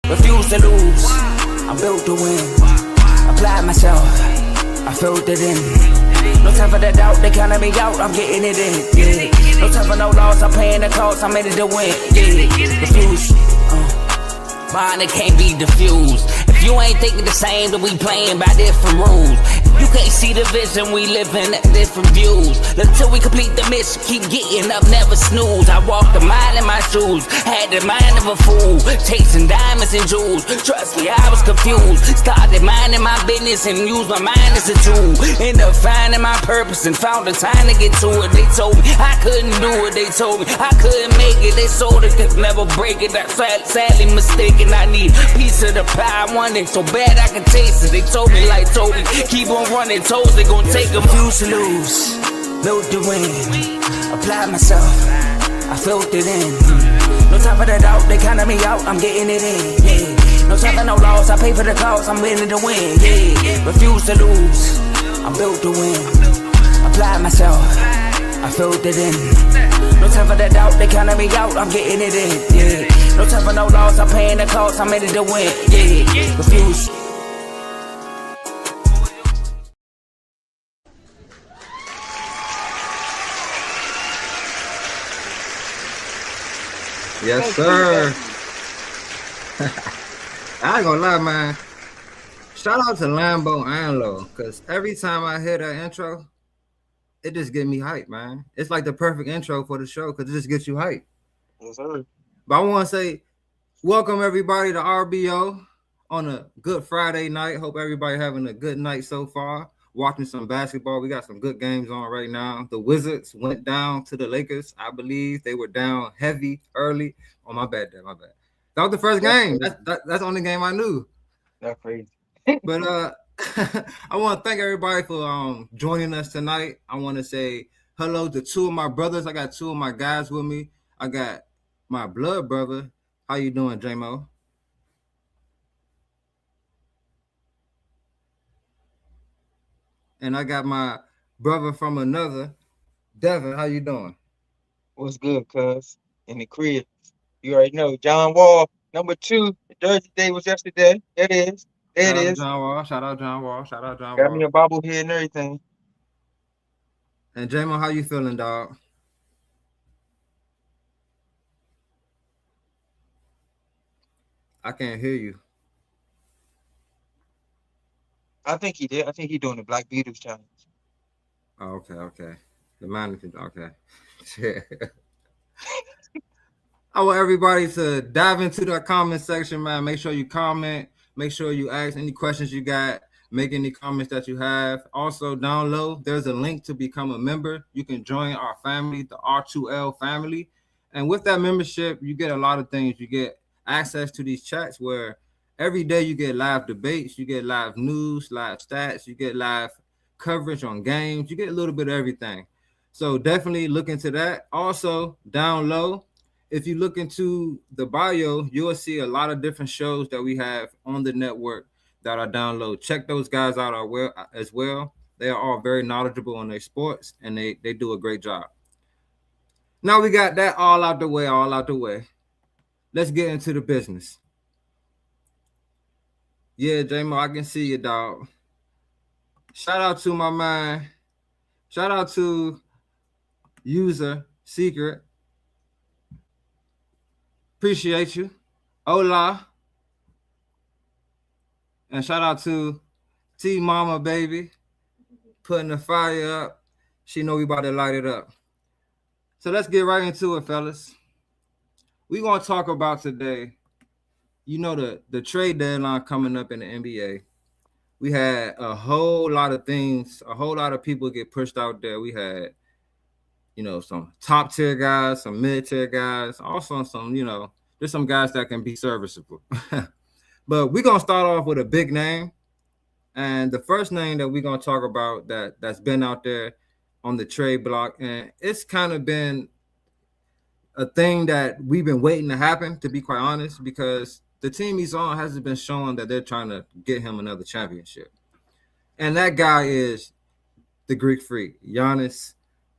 refuse to lose. I'm built to win. Applied myself, I filled it in. No time for the doubt, they counted me out, I'm getting it in. Yeah. No time for no loss, I'm paying the cost, I'm in it to win. Yeah. Refuse. Mine, it can't be diffused. If you ain't thinking the same, then we playing by different rules. You can't see the vision, we living at different views. Until we complete the mission, keep getting up, never snooze. I walked a mile in my shoes, had the mind of a fool, chasing diamonds and jewels. Trust me, I was confused. Started minding my business and used my mind as a tool. Ended up finding my purpose and found the time to get to it. They told me I couldn't do it, they told me I couldn't make it. They sold it, could never break it. That's sadly mistaken. I need a piece of the pie, I want it so bad I can taste it. They told me like Toby, keep on running toes, they gon' take a few to lose. Built to win, applied myself, I filled it in. No time for the doubt, they counted me out, I'm getting it in. Yeah. No time for no loss, I pay for the cost, I'm winning to win. Yeah. Refuse to lose, I'm built to win. Applied myself, I filled it in. No time for the doubt, they counted me out, I'm getting it in. Yeah. No time for no loss, I'm paying the cost, I'm in it to win. Yeah. Refuse. Yes, sir. I ain't gonna lie, man. Shout out to Lambo and Low, because every time I hear that intro, it just get me hyped, man. It's like the perfect intro for the show because it just gets you hyped. Yes, sir. But I want to say, welcome everybody to RBO on a good Friday night. Hope everybody having a good night so far. Watching some basketball. We got some good games on right now. The Wizards went down to the Lakers. I believe they were down heavy early. Oh, my bad. That was the first game. That's the only game I knew. That's crazy. But I want to thank everybody for joining us tonight. I want to say hello to two of my brothers. I got two of my guys with me. I got my blood brother. How you doing, J-Mo? And I got my brother from another, Devin. How you doing? What's good, cuz? In the crib. You already know. John Wall, number 2. The Jersey Day was yesterday. There it is. There it is. Shout out John Wall. Got me a bobblehead and everything. And J-Mo, how you feeling, dog? I can't hear you. I think he did. I think he's doing the Black Beatles challenge. Oh, okay. The manager, okay. I want everybody to dive into the comment section, man. Make sure you comment. Make sure you ask any questions you got. Make any comments that you have. Also, down low, there's a link to become a member. You can join our family, the R2L family. And with that membership, you get a lot of things. You get access to these chats where every day you get live debates, you get live news, live stats, you get live coverage on games. You get a little bit of everything. So definitely look into that. Also, down low, if you look into the bio, you'll see a lot of different shows that we have on the network that are down low. Check those guys out as well. They are all very knowledgeable on their sports, and they do a great job. Now we got that all out the way. Let's get into the business. Yeah, J-Mo, I can see you, dog. Shout out to my man. Shout out to User Secret. Appreciate you. Hola. And shout out to T Mama, baby. Putting the fire up. She know we about to light it up. So let's get right into it, fellas. We're going to talk about today, the trade deadline coming up in the NBA. We had a whole lot of things, a whole lot of people get pushed out there. We had, some top tier guys, some mid tier guys, also some, there's some guys that can be serviceable. But we're going to start off with a big name. And the first name that we're going to talk about that's been out there on the trade block, and it's kind of been a thing that we've been waiting to happen, to be quite honest, because the team he's on hasn't been showing that they're trying to get him another championship. And that guy is the Greek freak, Giannis.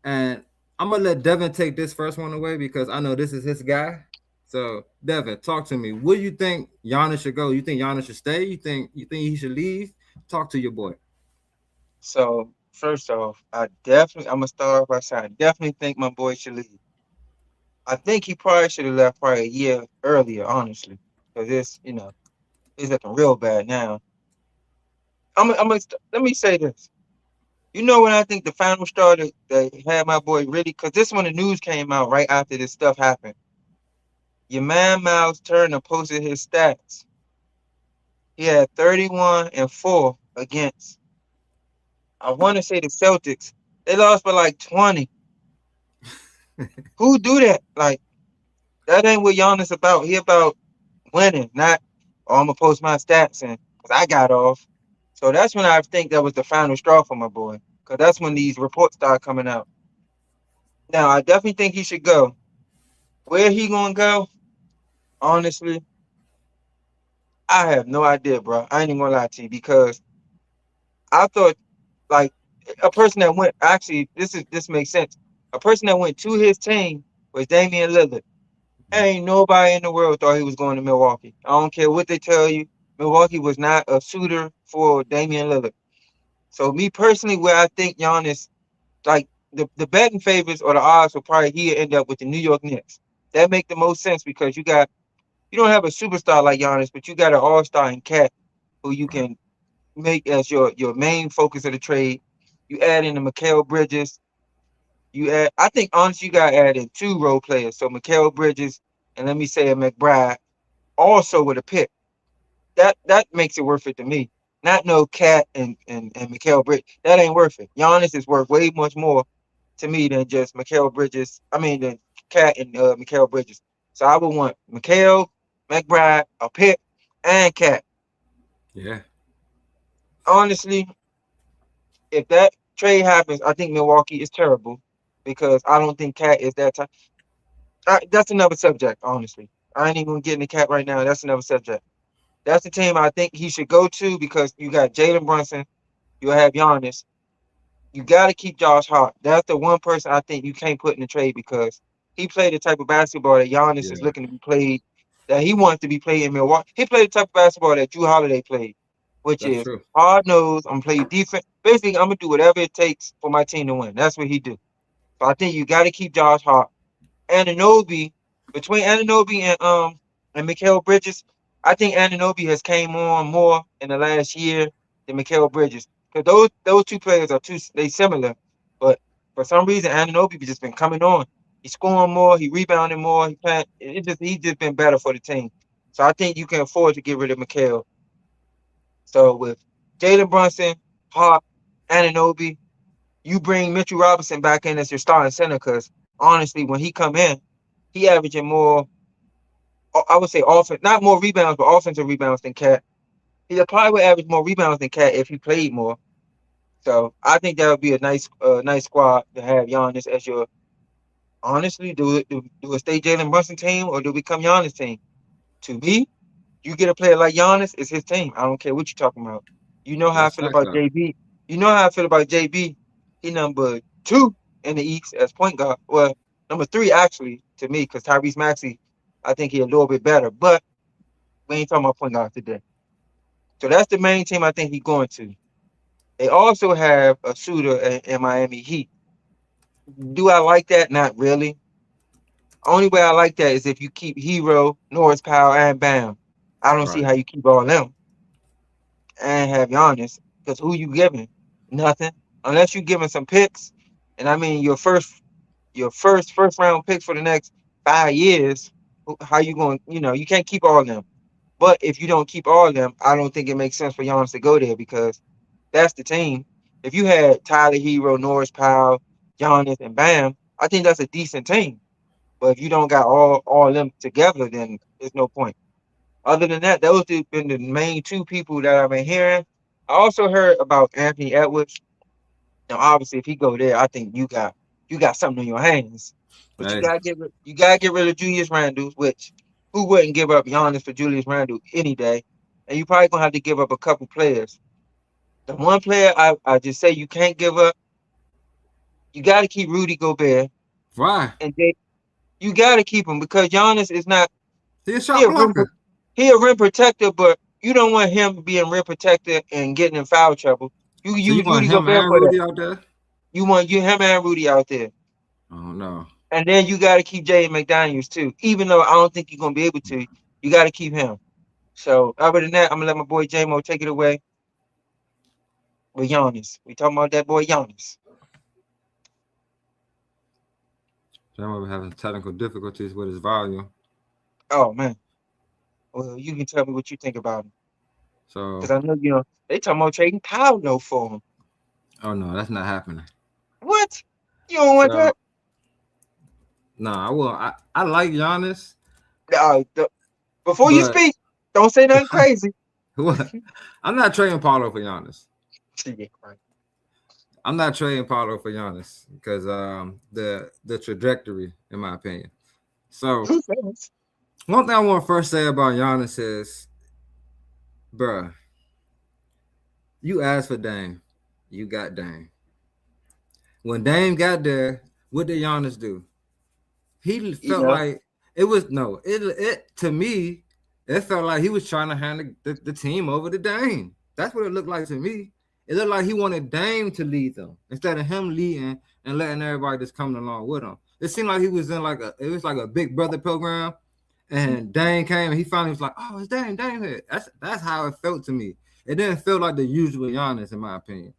And I'm going to let Devin take this first one away because I know this is his guy. So, Devin, talk to me. Where do you think Giannis should go? You think Giannis should stay? You think he should leave? Talk to your boy. So first off, I'm gonna start off by saying I definitely think my boy should leave. I think he probably should have left probably a year earlier, honestly, because it's looking real bad now. Let me say this. You know when I think the final straw that had my boy really, because this when the news came out right after this stuff happened. Your man Miles Turner posted his stats. He had 31 and 4 against, I want to say the Celtics. They lost by like 20. Who do that? Like, that ain't what Giannis about. He about winning, not, oh, I'm going to post my stats and because I got off. So that's when I think that was the final straw for my boy. Because that's when these reports start coming out. Now, I definitely think he should go. Where he going to go? Honestly, I have no idea, bro. I ain't even going to lie to you because I thought, like, a person that went, actually, this makes sense. A person that went to his team was Damian Lillard. Ain't nobody in the world thought he was going to Milwaukee. I don't care what they tell you. Milwaukee was not a suitor for Damian Lillard. So me personally, where I think Giannis, like the betting favors or the odds will probably he'll end up with the New York Knicks. That make the most sense because you don't have a superstar like Giannis, but you got an all-star in Cat who you Right. can make as your main focus of the trade. You add in the Mikal Bridges. I think honestly you got to add in two role players. So Mikal Bridges and let me say a McBride also with a pick. That makes it worth it to me. Not no Cat and Mikal Bridges. That ain't worth it. Giannis is worth way much more to me than just Mikal Bridges. I mean, than Cat and Mikal Bridges. So I would want Mikal, McBride, a pick, and Cat. Yeah. Honestly, if that trade happens, I think Milwaukee is terrible because I don't think Cat is that type. That's another subject, honestly. I ain't even gonna get in the Cat right now. That's another subject. That's the team I think he should go to because you got Jalen Brunson, you have Giannis. You got to keep Josh Hart. That's the one person I think you can't put in the trade because he played the type of basketball that Giannis is Yeah. looking to be played, that he wants to be played in Milwaukee. He played the type of basketball that Drew Holiday played, which That's is true. hard nosed. I'm play defense. Basically, I'm gonna do whatever it takes for my team to win. That's what he do. So I think you got to keep Josh Hart. Anunoby, between Anunoby and Mikal Bridges, I think Anunoby has came on more in the last year than Mikal Bridges. Because those two players are they similar, but for some reason Anunoby just been coming on. He's scoring more, he rebounding more, he's just been better for the team. So I think you can afford to get rid of Mikal. So with Jalen Brunson, Hart, Anunoby, you bring Mitchell Robinson back in as your starting center because honestly, when he come in, he averaging more, I would say offense, not more rebounds, but offensive rebounds than Cat. He probably would average more rebounds than Cat if he played more. So I think that would be a nice squad to have Giannis as your. Honestly, do it stay Jalen Brunson team or do it become Giannis team? To me, you get a player like Giannis, it's his team. I don't care what you're talking about. You know how I That's feel facts about though. JB. You know how I feel about JB. He number two in the East as point guard. Well, number three actually to me because Tyrese Maxey, I think he a little bit better. But we ain't talking about point guard today. So that's the main team I think he's going to. They also have a shooter in Miami Heat. Do I like that? Not really. Only way I like that is if you keep Hero, Norris Powell, and Bam. I don't see Right. how you keep all them and have Giannis. Because who you giving? Nothing. Unless you giving some picks. And I mean your first round picks for the next 5 years. How you going? You can't keep all of them. But if you don't keep all of them, I don't think it makes sense for Giannis to go there because that's the team. If you had Tyler Hero, Norris Powell, Giannis, and Bam, I think that's a decent team. But if you don't got all of them together, then there's no point. Other than that, those have been the main two people that I've been hearing. I also heard about Anthony Edwards. Now, obviously, if he go there, I think you got something in your hands. But Hey, you gotta get rid of Julius Randle, which who wouldn't give up Giannis for Julius Randle any day? And you probably gonna have to give up a couple players. The one player I just say you can't give up, you got to keep Rudy Gobert, why? and you got to keep him because Giannis is not. He a shot blocker. He a rim protector, but you don't want him being rim protector and getting in foul trouble. You So you use want Rudy him Gobert and for that. Rudy out there? You want him and Rudy out there. Oh no. And then you got to keep Jay McDaniels too. Even though I don't think you're going to be able to, you got to keep him. So other than that, I'm going to let my boy J-Mo take it away with Giannis. We talking about that boy Giannis. J-Mo having technical difficulties with his volume. Oh, man. Well, you can tell me what you think about him. So. Because I know, they talking about trading Paolo for him. Oh, no, that's not happening. What? You don't want that? No, I will. I like Giannis. Before you speak, don't say nothing crazy. What? I'm not trading Paulo for Giannis. I'm not trading Paulo for Giannis because the trajectory, in my opinion. So one thing I want to first say about Giannis is, bruh, you asked for Dame, you got Dame. When Dame got there, what did Giannis do? He felt like it was it to me, it felt like he was trying to hand the team over to Dame. That's what it looked like to me. It looked like he wanted Dame to lead them instead of him leading and letting everybody just come along with him. It seemed like he was in like a big brother program, and Dame came and he finally was like, "Oh, it's Dame here." That's how it felt to me. It didn't feel like the usual Giannis, in my opinion.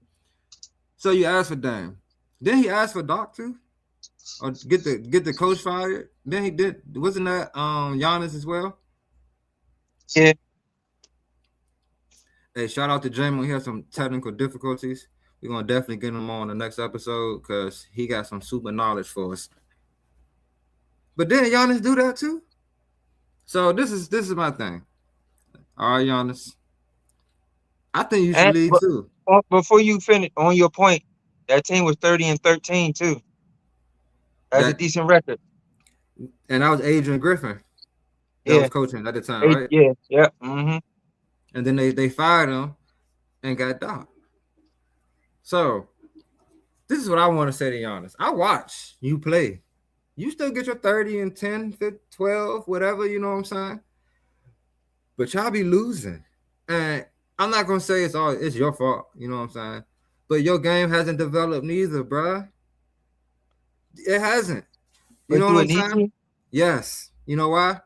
So you asked for Dame. Then he asked for Doc too, or get the coach fired. Then he did. Wasn't that Giannis as well? Yeah. Hey, shout out to Jamie. He has some technical difficulties. We're gonna definitely get him on the next episode because he got some super knowledge for us. But then Giannis do that too. So this is my thing. All right, Giannis. I think you should lead too. Before you finish on your point, that team was 30-13 too. That's a decent record. And that was Adrian Griffin that was coaching at the time, right? Yeah. Mm-hmm. And then they fired him and got Doc. So this is what I want to say to Giannis. I watch you play. You still get your 30 and 10, 15, 12, whatever, you know what I'm saying? But y'all be losing. And I'm not gonna say it's your fault, you know what I'm saying? But your game hasn't developed neither, bruh. It hasn't. You know what I'm saying? Yes. You know why?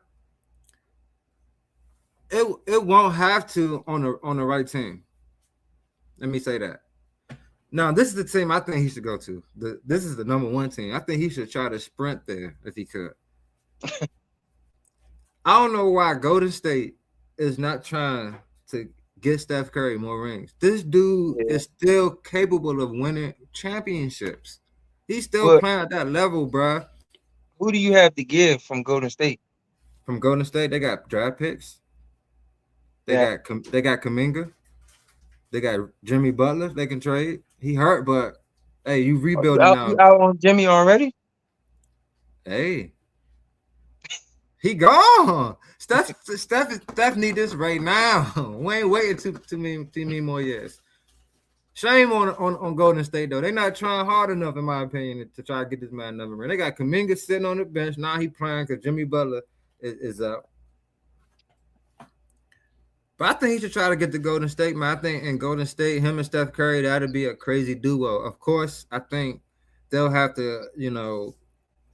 It won't have to on the right team. Let me say that. Now, this is the team I think he should go to. This is the number one team. I think he should try to sprint there if he could. I don't know why Golden State is not trying to get Steph Curry more rings. This dude is still capable of winning championships. He's still playing at that level, bro. Who do you have to give from Golden State? From Golden State, they got draft picks. They got Kuminga. They got Jimmy Butler. They can trade. He hurt, but hey, you rebuilding now. You out on Jimmy already? Hey, he gone. Steph need this right now. We ain't waiting too many more years. Shame on Golden State though. They're not trying hard enough, in my opinion, to try to get this man another ring. They got Kuminga sitting on the bench now. He playing because Jimmy Butler is up. But I think he should try to get to Golden State, man. I think in Golden State, him and Steph Curry, that'd be a crazy duo. Of course, I think they'll have to,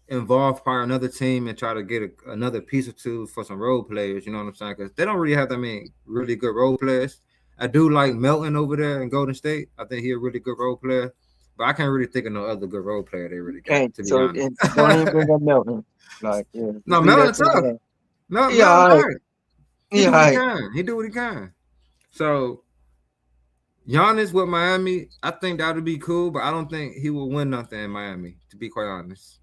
involve probably another team and try to get another piece or two for some role players. You know what I'm saying? Because they don't really have that many really good role players. I do like Melton over there in Golden State. I think he's a really good role player. But I can't really think of no other good role player they really got, to be honest. Don't even bring up Melton. No, Melton's tough. No, He do what he can. So Giannis with Miami, I think that would be cool, but I don't think he will win nothing in Miami, to be quite honest.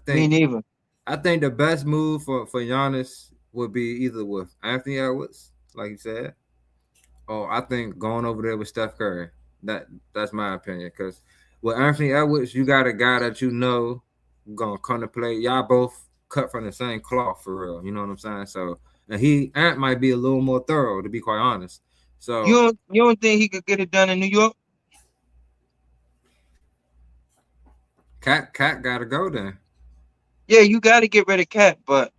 Me neither. I think the best move for Giannis would be either with Anthony Edwards, like you said, or I think going over there with Steph Curry. That's my opinion. Because with Anthony Edwards, you got a guy that you know gonna come to play. Y'all both cut from the same cloth for real. You know what I'm saying? So. And Ant might be a little more thorough, to be quite honest. So you don't think he could get it done in New York? Cat gotta go then. Yeah, you got to get rid of Cat, but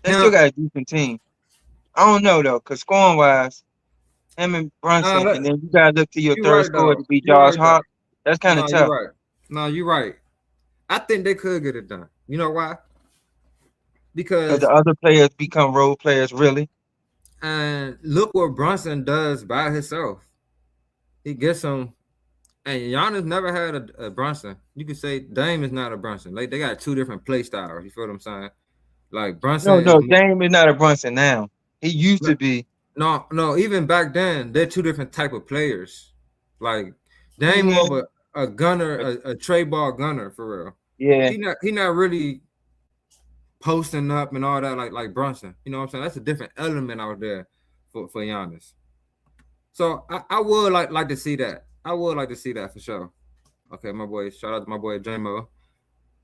They still got a decent team. I don't know though, cause scoring wise, him and Nah, Brunson, and then you gotta look to your you're third right scorer though. to be You're Josh right though. Hart. That's kind of No, you're tough. right. No, you're right. I think they could get it done. You know why? Cause the Because other players become role players, really. and look what Brunson does by himself. He gets them. And Giannis never had a Brunson. You could say Dame is not a Brunson. Like they got two different play styles. You feel what I'm saying? Like Brunson No, is no, Dame is not a Brunson now. He used to be. no. Even back then, they're two different type of players. Like Dame more Mm, of a gunner, a trey ball gunner for real. yeah, He not really posting up and all that like Brunson. You know what I'm saying? That's a different element out there for Giannis. So I would like to see that. I would like to see that for sure. Okay, my boy. Shout out to my boy J-Mo.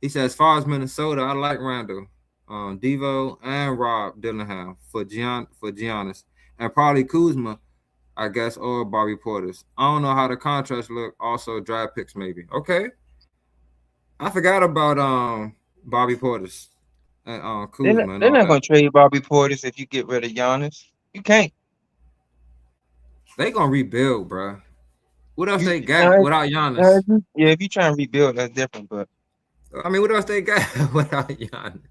He said, as far as Minnesota, I like Randall, Devo, and Rob Dillingham for Giannis, and probably Kuzma, I guess, or Bobby Portis. I don't know how the contracts look. Also, draft picks maybe. Okay, I forgot about Bobby Portis and Kuzma and they're all not that. gonna trade Bobby Portis if you get rid of Giannis. You can't. They gonna rebuild, bro. What else You they got now, without now, Giannis? yeah, if you try and rebuild, that's different. But I mean, what else they got without Giannis?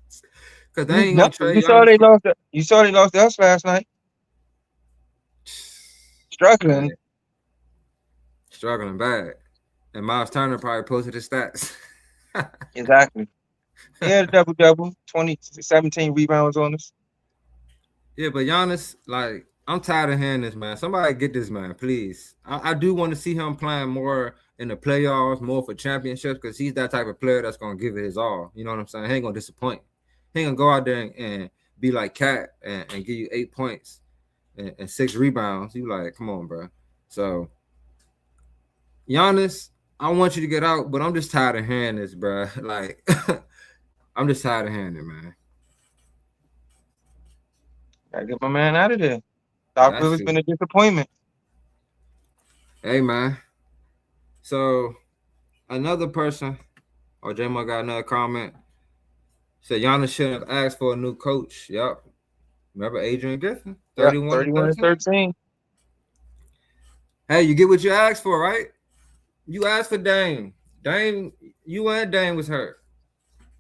Because they ain't gonna nothing. trade Giannis for You saw they lost to us last night. hey, Struggling. struggling bad. And Miles Turner probably posted his stats. Exactly. He had a double double, 20, 17 rebounds on us. Yeah, but Giannis, like, I'm tired of hearing this, man. Somebody get this man, please. I do want to see him playing more in the playoffs, more for championships, because he's that type of player that's gonna give it his all. You know what I'm saying? He ain't gonna disappoint. He ain't gonna go out there and be like Cat and give you 8 points and 6 rebounds. You like, come on, bro. So Giannis, I want you to get out, but I'm just tired of hearing this, bro. Like, I'm just tired of hearing it, man. Gotta get my man out of there. Doc That's Rivers true. been a disappointment. Hey, man. So another person, or J-Mo got another comment. Said Giannis shouldn't have asked for a new coach. Yep. Remember Adrian Griffin? Yep, 31 and 31 and 13. 13. Hey, you get what you asked for, right? You asked for Dame. Dame, you and Dame was hurt.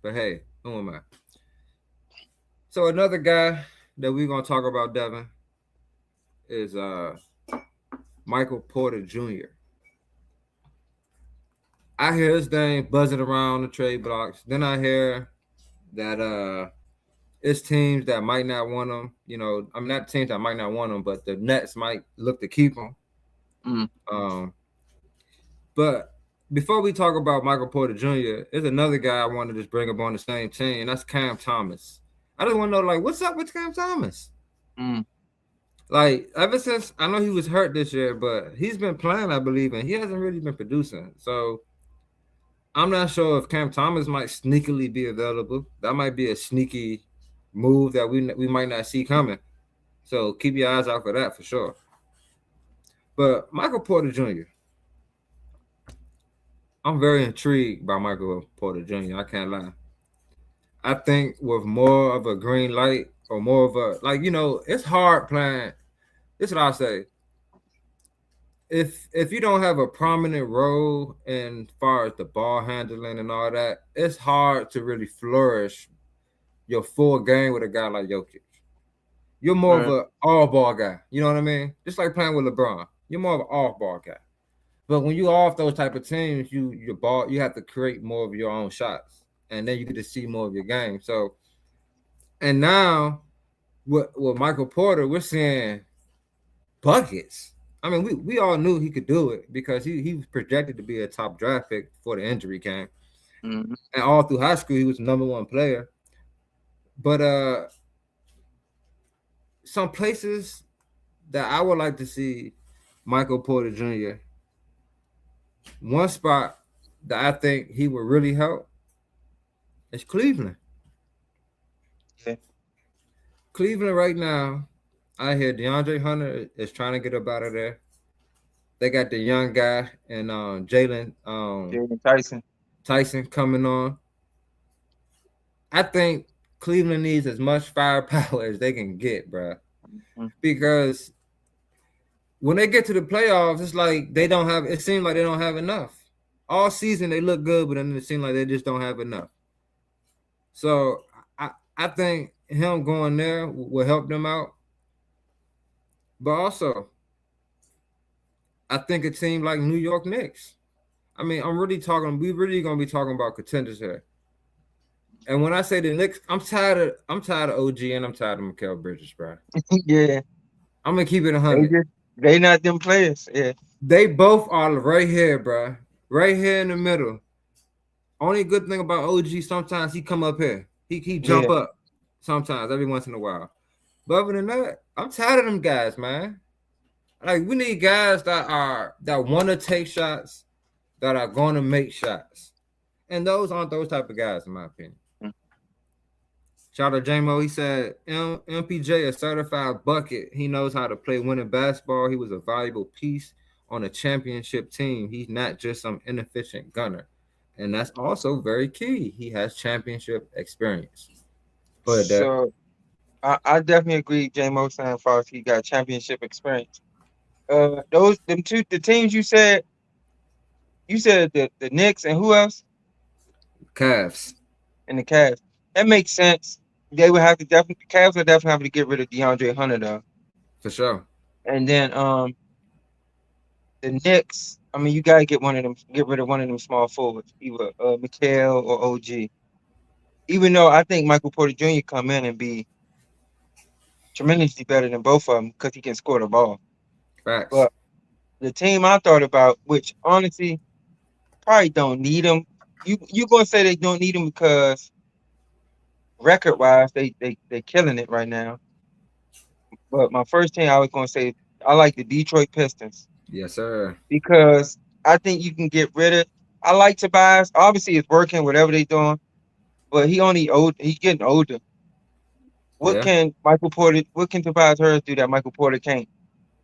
But hey, who am I? So another guy that we're gonna talk about, Devin, is Michael Porter Jr. I hear his name buzzing around the trade blocks. Then I hear that it's teams that might not want him. You know, I mean, not teams that might not want him, but the Nets might look to keep him. Mm. But before we talk about Michael Porter Jr., there's another guy I want to just bring up on the same team, and that's Cam Thomas. I just want to know, like, what's up with Cam Thomas? Mm. Like, ever since I know he was hurt this year, but he's been playing, I believe, and he hasn't really been producing. So I'm not sure if Cam Thomas might sneakily be available. That might be a sneaky move that we might not see coming. So keep your eyes out for that for sure. But Michael Porter Jr., I'm very intrigued by Michael Porter Jr. I can't lie. I think with more of a green light or more of a, like, you know, it's hard playing. This is what I'll say. If you don't have a prominent role in far as the ball handling and all that, it's hard to really flourish your full game with a guy like Jokic. You're more of Right. an all-ball guy. You know what I mean? Just like playing with LeBron. You're more of an off-ball guy. But when you off those type of teams, you have to create more of your own shots, and then you get to see more of your game. So, and now with Michael Porter, we're seeing buckets. I mean, we all knew he could do it because he was projected to be a top draft pick before the injury came, Mm. and all through high school he was the number one player. But some places that I would like to see Michael Porter Jr. One spot that I think he would really help is Cleveland. Yeah. Cleveland right now, I hear DeAndre Hunter is trying to get up out of there. They got the young guy and Jalen Jalen Tyson. Tyson coming on. I think Cleveland needs as much firepower as they can get, bro. Mm-hmm. Because when they get to the playoffs, it's like they don't have. It seems like they don't have enough. All season they look good, but then it seems like they just don't have enough. So I think him going there will help them out. But also, I think a team like New York Knicks. I mean, we really gonna be talking about contenders here. And when I say the Knicks, I'm tired of OG and I'm tired of Mikal Bridges, bro. Yeah, I'm gonna keep it 100. they not them players. Yeah, They both are right here, bro. Right here in the middle. Only good thing about OG, sometimes he come up here. He jump yeah. up sometimes, every once in a while. But other than that, I'm tired of them guys, man. Like, we need guys that want to take shots, that are going to make shots. And those aren't those type of guys, in my opinion. Shout out to J-Mo. He said, MPJ, a certified bucket. He knows how to play winning basketball. He was a valuable piece on a championship team. He's not just some inefficient gunner. And that's also very key. He has championship experience. So I definitely agree. J-Mo saying far as he got championship experience. The teams you said the Knicks and who else? Cavs. And the Cavs. That makes sense. They would have to the Cavs would definitely have to get rid of DeAndre Hunter though. For sure. And then the Knicks, I mean, you gotta get rid of one of them small forwards, either Mikal or OG. Even though I think Michael Porter Jr. come in and be tremendously better than both of them because he can score the ball. Facts. But the team I thought about, which honestly probably don't need him. You gonna say they don't need him because record wise they killing it right now. But my first team I was gonna say I like the Detroit Pistons. Yes, sir. Because I think you can get rid of. I like Tobias. Obviously, it's working whatever they doing, but he's getting older. What can Tobias Harris do that Michael Porter can't,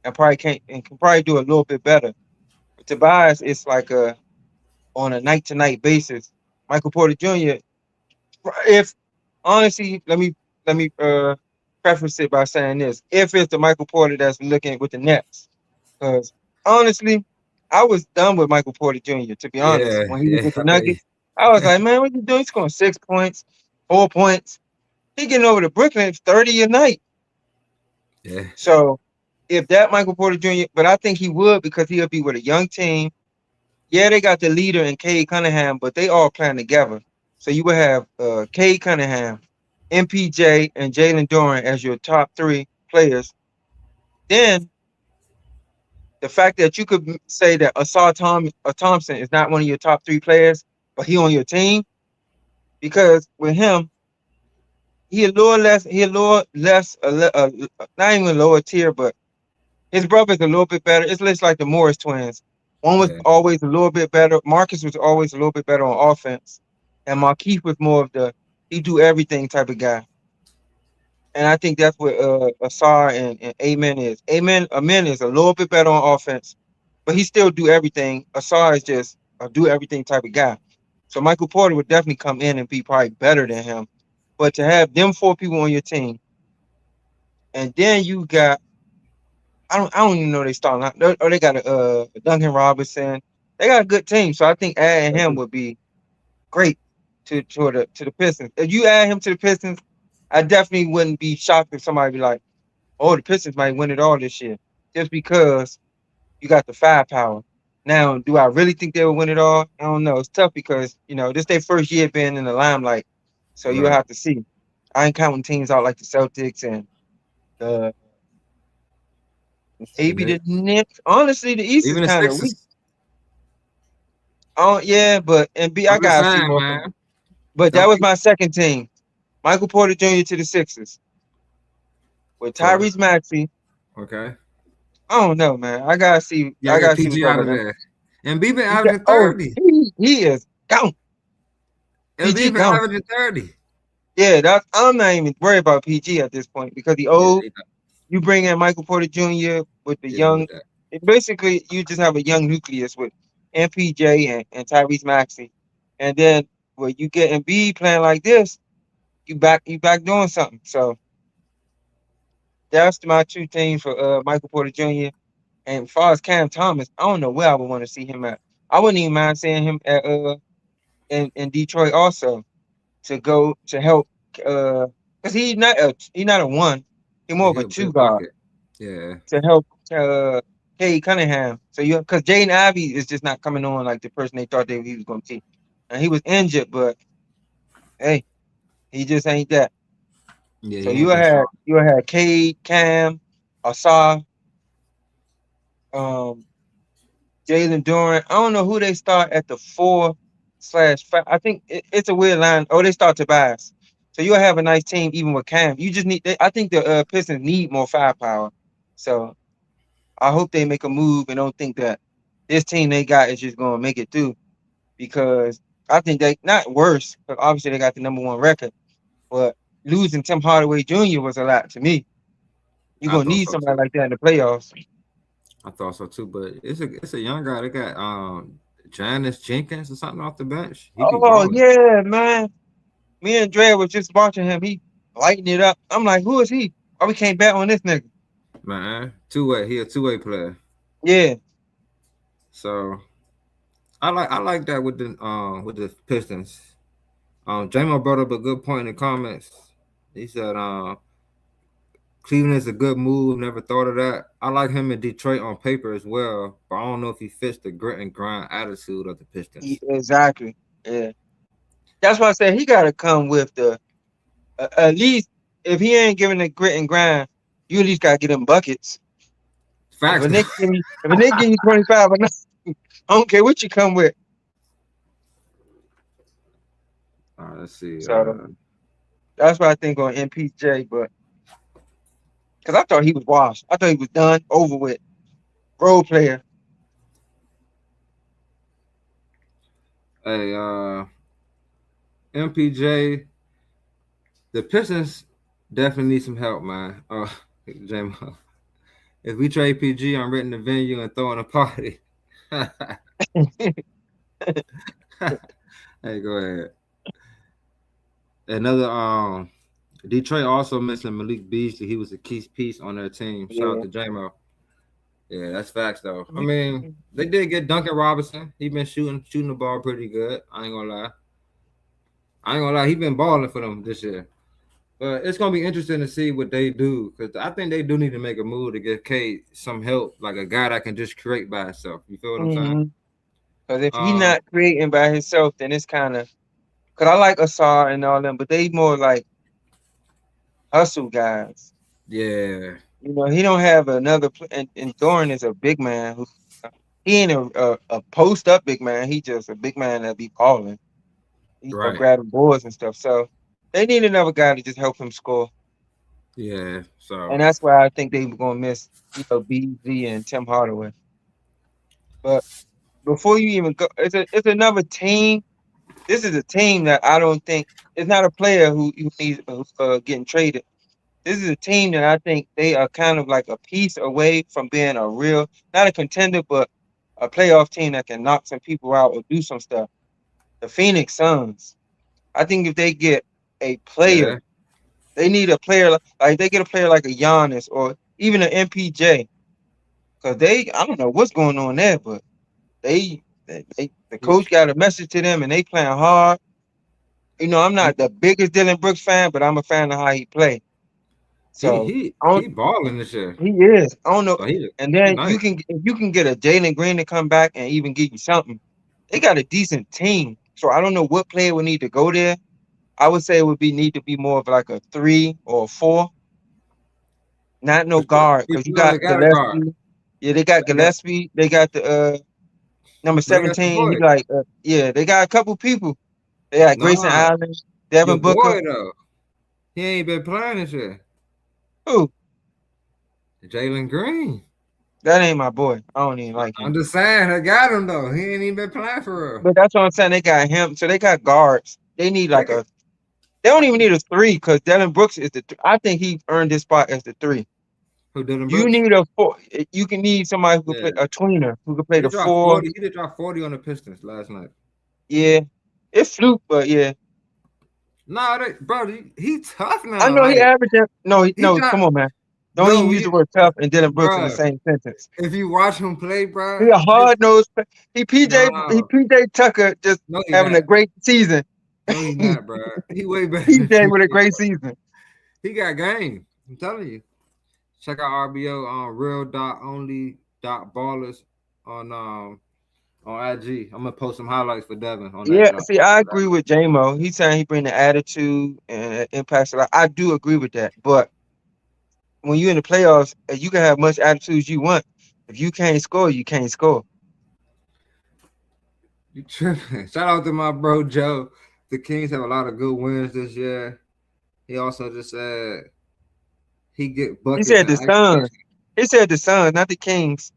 and can probably do a little bit better? But Tobias is like on a night to night basis. Michael Porter Jr. If honestly, let me preface it by saying this: if it's the Michael Porter that's looking with the Nets, because honestly, I was done with Michael Porter Jr. To be honest, when he was with the Nuggets, I was like, man, what you doing? He's scoring 6 points, 4 points. He getting over to Brooklyn 30 a night. Yeah. So if that Michael Porter Jr., but I think he would because he'll be with a young team. Yeah, they got the leader in Cade Cunningham, but they all playing together. So you would have Cade Cunningham, MPJ, and Jalen Duren as your top 3 players. Then the fact that you could say that Asar Thompson is not one of your top 3 players, but he on your team, because with him, he a little less, not even a lower tier, but his brother's a little bit better. It's just like the Morris twins. One was always a little bit better. Marcus was always a little bit better on offense, and Markieff was more of the he do everything type of guy. And I think that's what Asar and Amen is. Amen is a little bit better on offense, but he still do everything. Asar is just a do everything type of guy. So Michael Porter would definitely come in and be probably better than him. But to have them 4 people on your team, and then you got I don't even know they starting. They got Duncan Robinson. They got a good team. So I think adding him would be great to the Pistons. If you add him to the Pistons, I definitely wouldn't be shocked if somebody be like, "Oh, the Pistons might win it all this year," just because you got the firepower. Now, do I really think they will win it all? I don't know. It's tough because this their first year being in the limelight, so you'll have to see. I ain't counting teams out like the Celtics and maybe the Knicks. Honestly, the East is kind of weak. Oh yeah, but I gotta see more. Man. But that was my second team. Michael Porter Jr. to the Sixers with Tyrese Maxey. Okay. I don't know, man. I gotta see. Yeah, I gotta see PG out of there. And B been averaging 30. He is gone. And B been averaging 30. Yeah, I'm not even worried about PG at this point because the old. You bring in Michael Porter Jr. with the young. Basically, you just have a young nucleus with MPJ and Tyrese Maxey, and then when you get Embiid playing like this, you back doing something. So that's my two teams for Michael Porter Jr. And as far as Cam Thomas, I don't know where I would want to see him at. I wouldn't even mind seeing him at in Detroit also to go to help because he's not a one, he's more Yeah, of a he'll two big guard bucket. Yeah. to help Cade Cunningham. So you because Jaden Ivey is just not coming on like the person they thought he was going to be. And he was injured, but hey, he just ain't that. Yeah, So he ain't that sharp. you had Cade, Cam, Asar, um, Jalen Duran. I don't know who they start at the 4/5. I think it's a weird line. Oh, they start Tobias. So you'll have a nice team even with Cam. You just need. I think the Pistons need more firepower. So I hope they make a move and don't think that this team they got is just going to make it through because I think they not worse, but obviously they got the #1 record. But losing Tim Hardaway Jr. was a lot to me. You're I gonna thought need so somebody too. like that in the playoffs. I thought so too. But it's a young guy. They got Janice Jenkins or something off the bench. He be Oh balling. yeah, man. Me and Dre was just watching him. He lighting it up. I'm like, who is he? Oh, we can't bet on this nigga. Man, two-way. He a two-way player. Yeah. So I like that with the Pistons. J-Mo brought up a good point in the comments. He said Cleveland is a good move. Never thought of that. I like him in Detroit on paper as well, but I don't know if he fits the grit and grind attitude of the Pistons. Exactly. Yeah. That's why I said he gotta come with the at least if he ain't giving the grit and grind, you at least gotta get him buckets. Facts. If a nigga give you 25 or nothing, I don't care what you come with. Let's see. So that's what I think on MPJ, but because I thought he was washed. I thought he was done, over with. Role player. Hey, MPJ, the Pistons definitely need some help, man. J-Mo. If we trade PG, I'm renting the venue and throwing a party. Hey, go ahead. Another Detroit also missing Malik Beasley. He was a key piece on their team. Shout out Yeah. to J-Mo. Yeah, that's facts though. I mean, they did get Duncan Robinson. He been shooting the ball pretty good. I ain't gonna lie. He been balling for them this year. But it's gonna be interesting to see what they do because I think they do need to make a move to give Kate some help, like a guy that can just create by himself. You feel what I'm saying? Because if he Um, not creating by himself, then it's kind of because I like Asar and all them, but they more like hustle guys. yeah, You know, he don't have another. And Doran is a big man who he ain't a post up big man. He just a big man that be balling, right. grabbing boards and stuff. So they need another guy to just help him score. Yeah. So And that's why I think they were gonna miss, BZ and Tim Hardaway. But before you even go, it's another team. This is a team that I don't think it's not a player who needs getting traded. This is a team that I think they are kind of like a piece away from being a real, not a contender, but a playoff team that can knock some people out or do some stuff. The Phoenix Suns. I think if they get a player, yeah, they need a player like they get a player like a Giannis or even an MPJ. Because I don't know what's going on there, but the coach got a message to them and they playing hard. I'm he not the biggest Dylan Brooks fan, but I'm a fan of how he play. he So he I don't, he balling this year. he is. I don't know. So And he then nice. if you can get a Jalen Green to come back and even give you something. They got a decent team. So I don't know what player would need to go there. I would say it would need to be more of like a 3 or a 4, not no guard. We Because you feel like got they got a guard. Gillespie. Yeah, they got They got, Gillespie. They got the number but they got your 17. He boy. like yeah, they got a couple people. They got Grayson Nah, Allen, your Devin Booker. boy though. He ain't been playing this year. Who? Jalen Green. That ain't my boy. I don't even like I'm him. just saying, I got him though. He ain't even been playing for real. But that's what I'm saying. They got him. So they got guards. They need They like could, they don't even need a 3 because Devin Brooks is I think he earned this spot as the 3. who Dylan You Brooks? need a 4. You can need somebody who can play Yeah. a tweener who can play He the dropped 4. 40. He did drop 40 on the Pistons last night. Yeah. It's fluke, but yeah. Nah, bro, he tough I now. know he Like averaged. he No, got come on, man. Don't no, even use the word tough and Dylan Brooks in the bro. same sentence. If you watch him play, He bro, a hard nosed. He no, PJ Tucker just no, he having a not. great season. No, he not, bro. He way better than PJ with a PJ. great season. He got game. I'm telling you. Check out RBO on real.only.ballers on IG. I'm gonna post some highlights for Devin on that Yeah, jump. see, I agree with J-Mo. He's saying he bring the attitude and impacts a lot. I do agree with that. But when you're in the playoffs, you can have much attitude as you want. If you can't score, you can't score. You tripping. Shout out to my bro Joe. The Kings have a lot of good wins this year. He also just said he get He buckets said in the Suns. isolation. He said the Suns, not the Kings.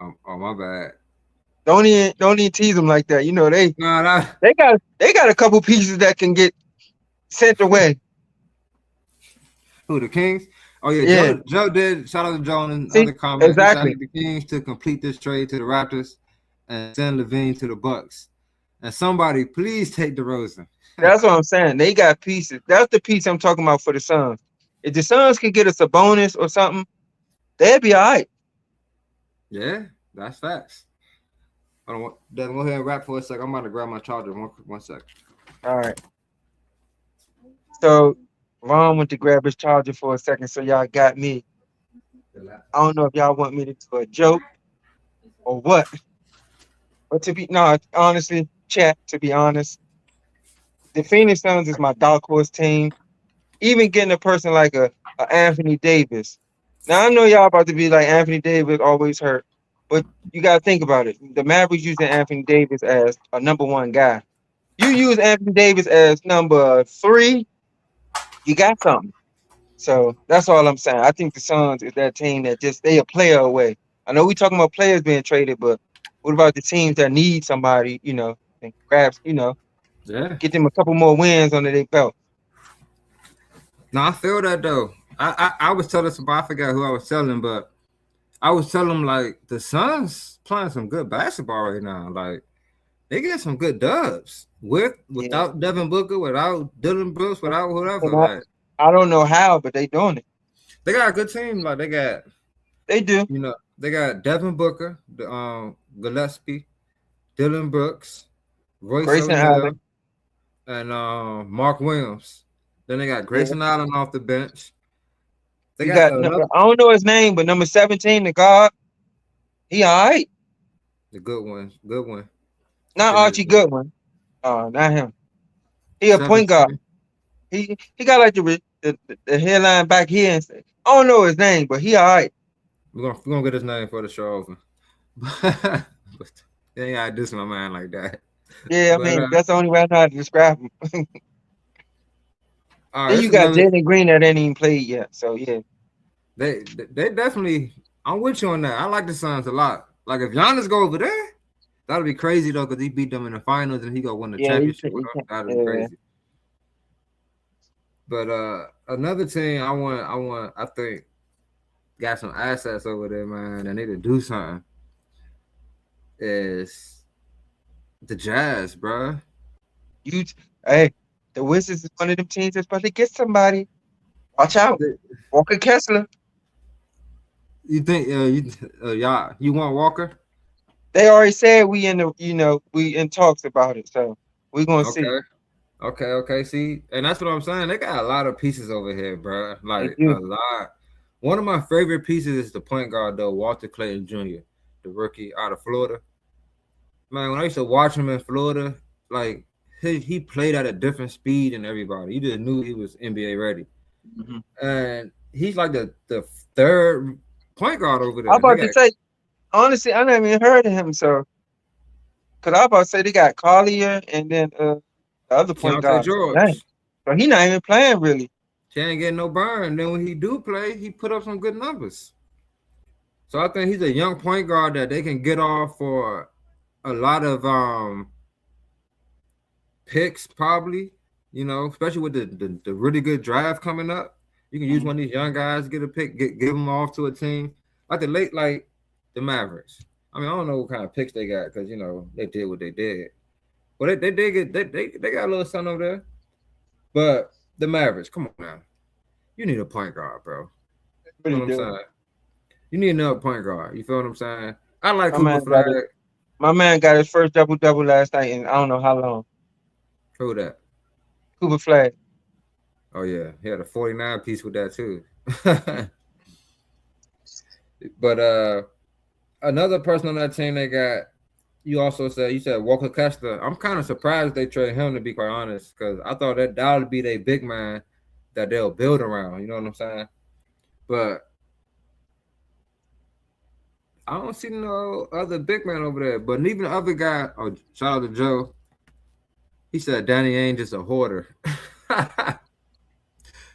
Oh my bad. Don't even tease them like that. You know No, that they got a couple pieces that can get sent away. who the Kings? Oh yeah, Yeah. Joe did. Shout out to Joe in See, other comments. He said I exactly. need the Kings to complete this trade to the Raptors and send Levine to the Bucks. And somebody please take DeRozan. That's what I'm saying. They got pieces. That's the piece I'm talking about for the Suns. If the Suns can get us a bonus or something, they'd be all right. Yeah, that's facts. I don't want Devin, go ahead and rap for a sec. I'm about to grab my charger. One sec. All right. So Ron went to grab his charger for a second, so y'all got me. I don't know if y'all want me to do a joke or what. But no, honestly, chat, to be honest, the Phoenix Suns is my dark horse team. Even getting a person like a Anthony Davis. Now I know y'all about to be like Anthony Davis always hurt, but you gotta think about it. The Mavericks using Anthony Davis as a number one guy. You use Anthony Davis as number 3, you got something. So that's all I'm saying. I think the Suns is that team that just they a player away. I know we talking about players being traded, but what about the teams that need somebody, and grabs, Yeah. get them a couple more wins under their belt. No, I feel that though. I was telling somebody, I forgot who I was telling, but I was telling them like the Suns playing some good basketball right now. Like they get some good dubs Yeah. without Devin Booker, without Dylan Brooks, without whoever. And Like I don't know how, but they doing it. they got a good team. Like they got They do. they got Devin Booker, the Gillespie, Dylan Brooks, Royce Grayson O'Neal, Allen. and Mark Williams. Then they got Yeah. Grayson Allen off the bench. They You got got another I don't know his name, but number 17, the guard, he all right. the good one. Not Forget his Archie name. Goodwin. Not him. He a point guard. 17. He got like the headline back here and say, I don't know his name, but he all right. We're gonna get his name for the show over. But they ain't gotta diss my man like that. Yeah, I But mean that's the only way I know how to describe him. all right, Then that's you got another. Jalen Green that ain't even played yet. So yeah. They definitely. I'm with you on that. I like the Suns a lot. Like if Giannis go over there, that'll be crazy though, because he beat them in the finals and he gonna win the Yeah, championship with them. That'll be crazy. But another team I think got some assets over there, man. They need to do something. Is the Jazz, bro? Hey, the Wizards is one of them teams that's about to get somebody. Watch out, Walker Kessler. You think you want Walker? They already said we in talks about it, so we're gonna see. Okay. See, and that's what I'm saying. They got a lot of pieces over here, bro. They Like a do. lot. One of my favorite pieces is the point guard though, Walter Clayton Jr., the rookie out of Florida. Man, when I used to watch him in Florida, like he played at a different speed than everybody. You just knew he was NBA ready. Mhm. And he's like the third point guard over there. I'm about to say, honestly, I never even heard of him. So, cause I about to say they got Collier and then the other point Keontae guard. Dang. George. So he not even playing really. He ain't getting no burn. Then when he do play, he put up some good numbers. So I think he's a young point guard that they can get off for a lot of picks, probably. Especially with the really good draft coming up. You can use one of these young guys, get a pick, give them off to a team like the Mavericks. I mean, I don't know what kind of picks they got because they did what they did. But they got a little something over there. But the Mavericks, come on now. You need a point guard, bro. You know Really what I'm do. saying? You need another point guard. You feel what I'm saying? I like My Cooper man got Flag. it. My man got his first double last night in I don't know how long. Who that? Cooper Flag. Oh yeah, he had a 49 piece with that too. But another person on that team they got. You said Walker Kessler. I'm kind of surprised they traded him to be quite honest, because I thought that would be their big man that they'll build around. You know what I'm saying? But I don't see no other big man over there. But even the other guy, oh, shout out to Joe. He said Danny Ainge is a hoarder.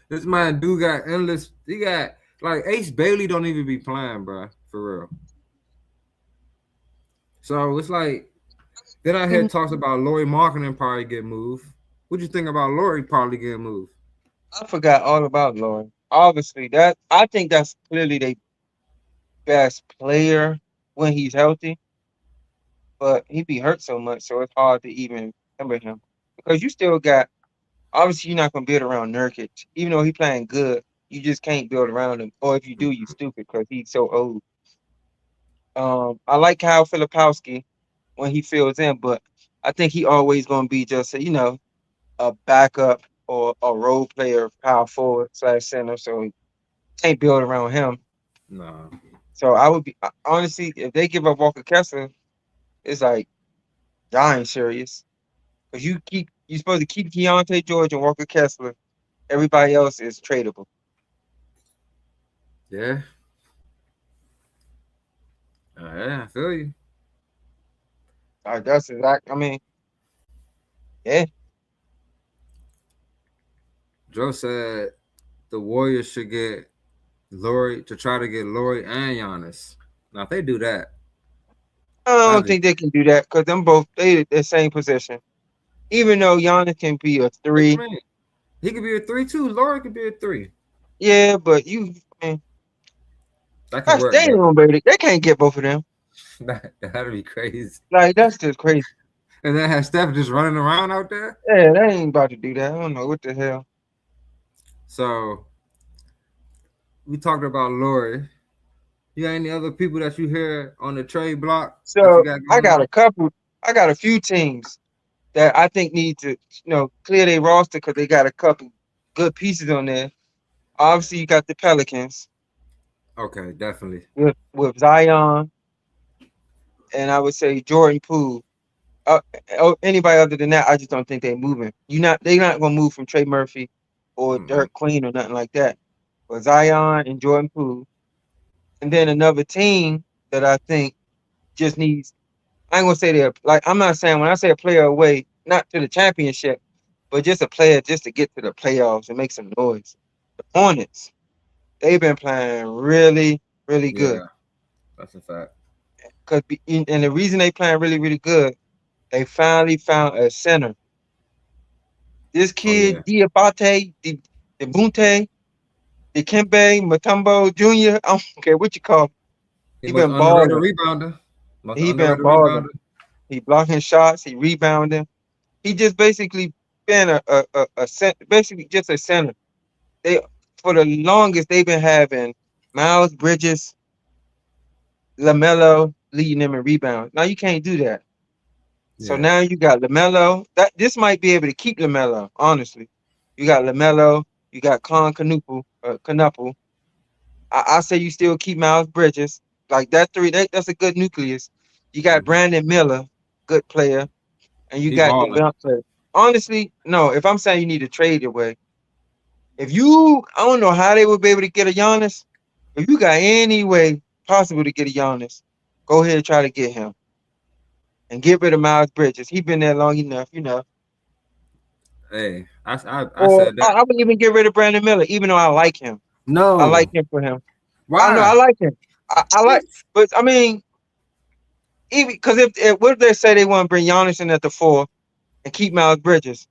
This man do got endless. He got like Ace Bailey don't even be playing, bro, for real. So it's like then I hear talks about Laurie Marketing probably get moved. What you think about Laurie probably getting moved? I forgot all about Lauren. Obviously, that I think that's clearly the best player when he's healthy, but he be hurt so much, so it's hard to even remember him. Because you still got obviously you're not gonna build around Nurkic, even though he playing good. You just can't build around him, or if you do, you stupid because he's so old. I like Kyle Filipowski when he fills in, but I think he always gonna be just a backup or a role player, power forward slash center. So you can't build around him. No. So I would be honestly, if they give up Walker Kessler, it's like dying serious. Because you're supposed to keep Keontae George and Walker Kessler. Everybody else is tradable. Yeah. Yeah, I feel you. That's exact. I mean, yeah. Joe said the Warriors should get Laurie to try to get Laurie and Giannis. Now if they do that, I that'd don't be think they can do that because them both they the same position. Even though Giannis can be a what you three, mean? He could be a 3 too. Laurie could be a 3. yeah, but I mean, That can they work ain't though. gonna be able to, they can't get both of them. That'd be crazy. Like that's just crazy. And then have Steph just running around out there. Yeah, they ain't about to do that. I don't know what the hell. So we talked about Laurie. You got any other people that you hear on the trade block that you So got I going got on? a couple. I got a few teams that I think need to clear their roster because they got a couple good pieces on there. Obviously, you got the Pelicans Okay, definitely. with Zion, and I would say Jordan Poole. Anybody other than that, I just don't think they're moving. They're not gonna move from Trey Murphy or Mm-mm. Dirk Queen or nothing like that. But Zion and Jordan Poole, and then another team that I think just needs. I ain't gonna say they're like I'm not saying when I say a player away, not to the championship, but just a player just to get to the playoffs and make some noise. The Hornets, they've been playing really, really good. Yeah, that's a fact. And the reason they playing really, really good, they finally found a center. This Oh yeah. kid, Diabate, Debunte, Dikembe, Mutombo Jr., I don't care what you call him. He He most been underrated balling. rebounder. Most He been underrated balling. rebounder. He blocking shots. He rebounding. He just basically been basically just a center. They for the longest they've been having Miles Bridges, LaMelo leading them in rebounds. Now you can't do that. So Yeah. now you got LaMelo. This might be able to keep LaMelo. Honestly, you got LaMelo. You got Canuple. I say you still keep Miles Bridges. Like that three. That's a good nucleus. You got Mm-hmm. Brandon Miller, good player, and you He got balling. Devontae. Honestly, no. If I'm saying you need to trade away, I don't know how they would be able to get a Giannis. If you got any way possible to get a Giannis, go ahead and try to get him and get rid of Miles Bridges. He been there long enough. Hey, I Or said that. I would even get rid of Brandon Miller, even though I like him. I like No. him for him. I know I Why? like him. I like, but I mean, even because if what if they say they want to bring Giannis in at the 4 and keep Miles Bridges,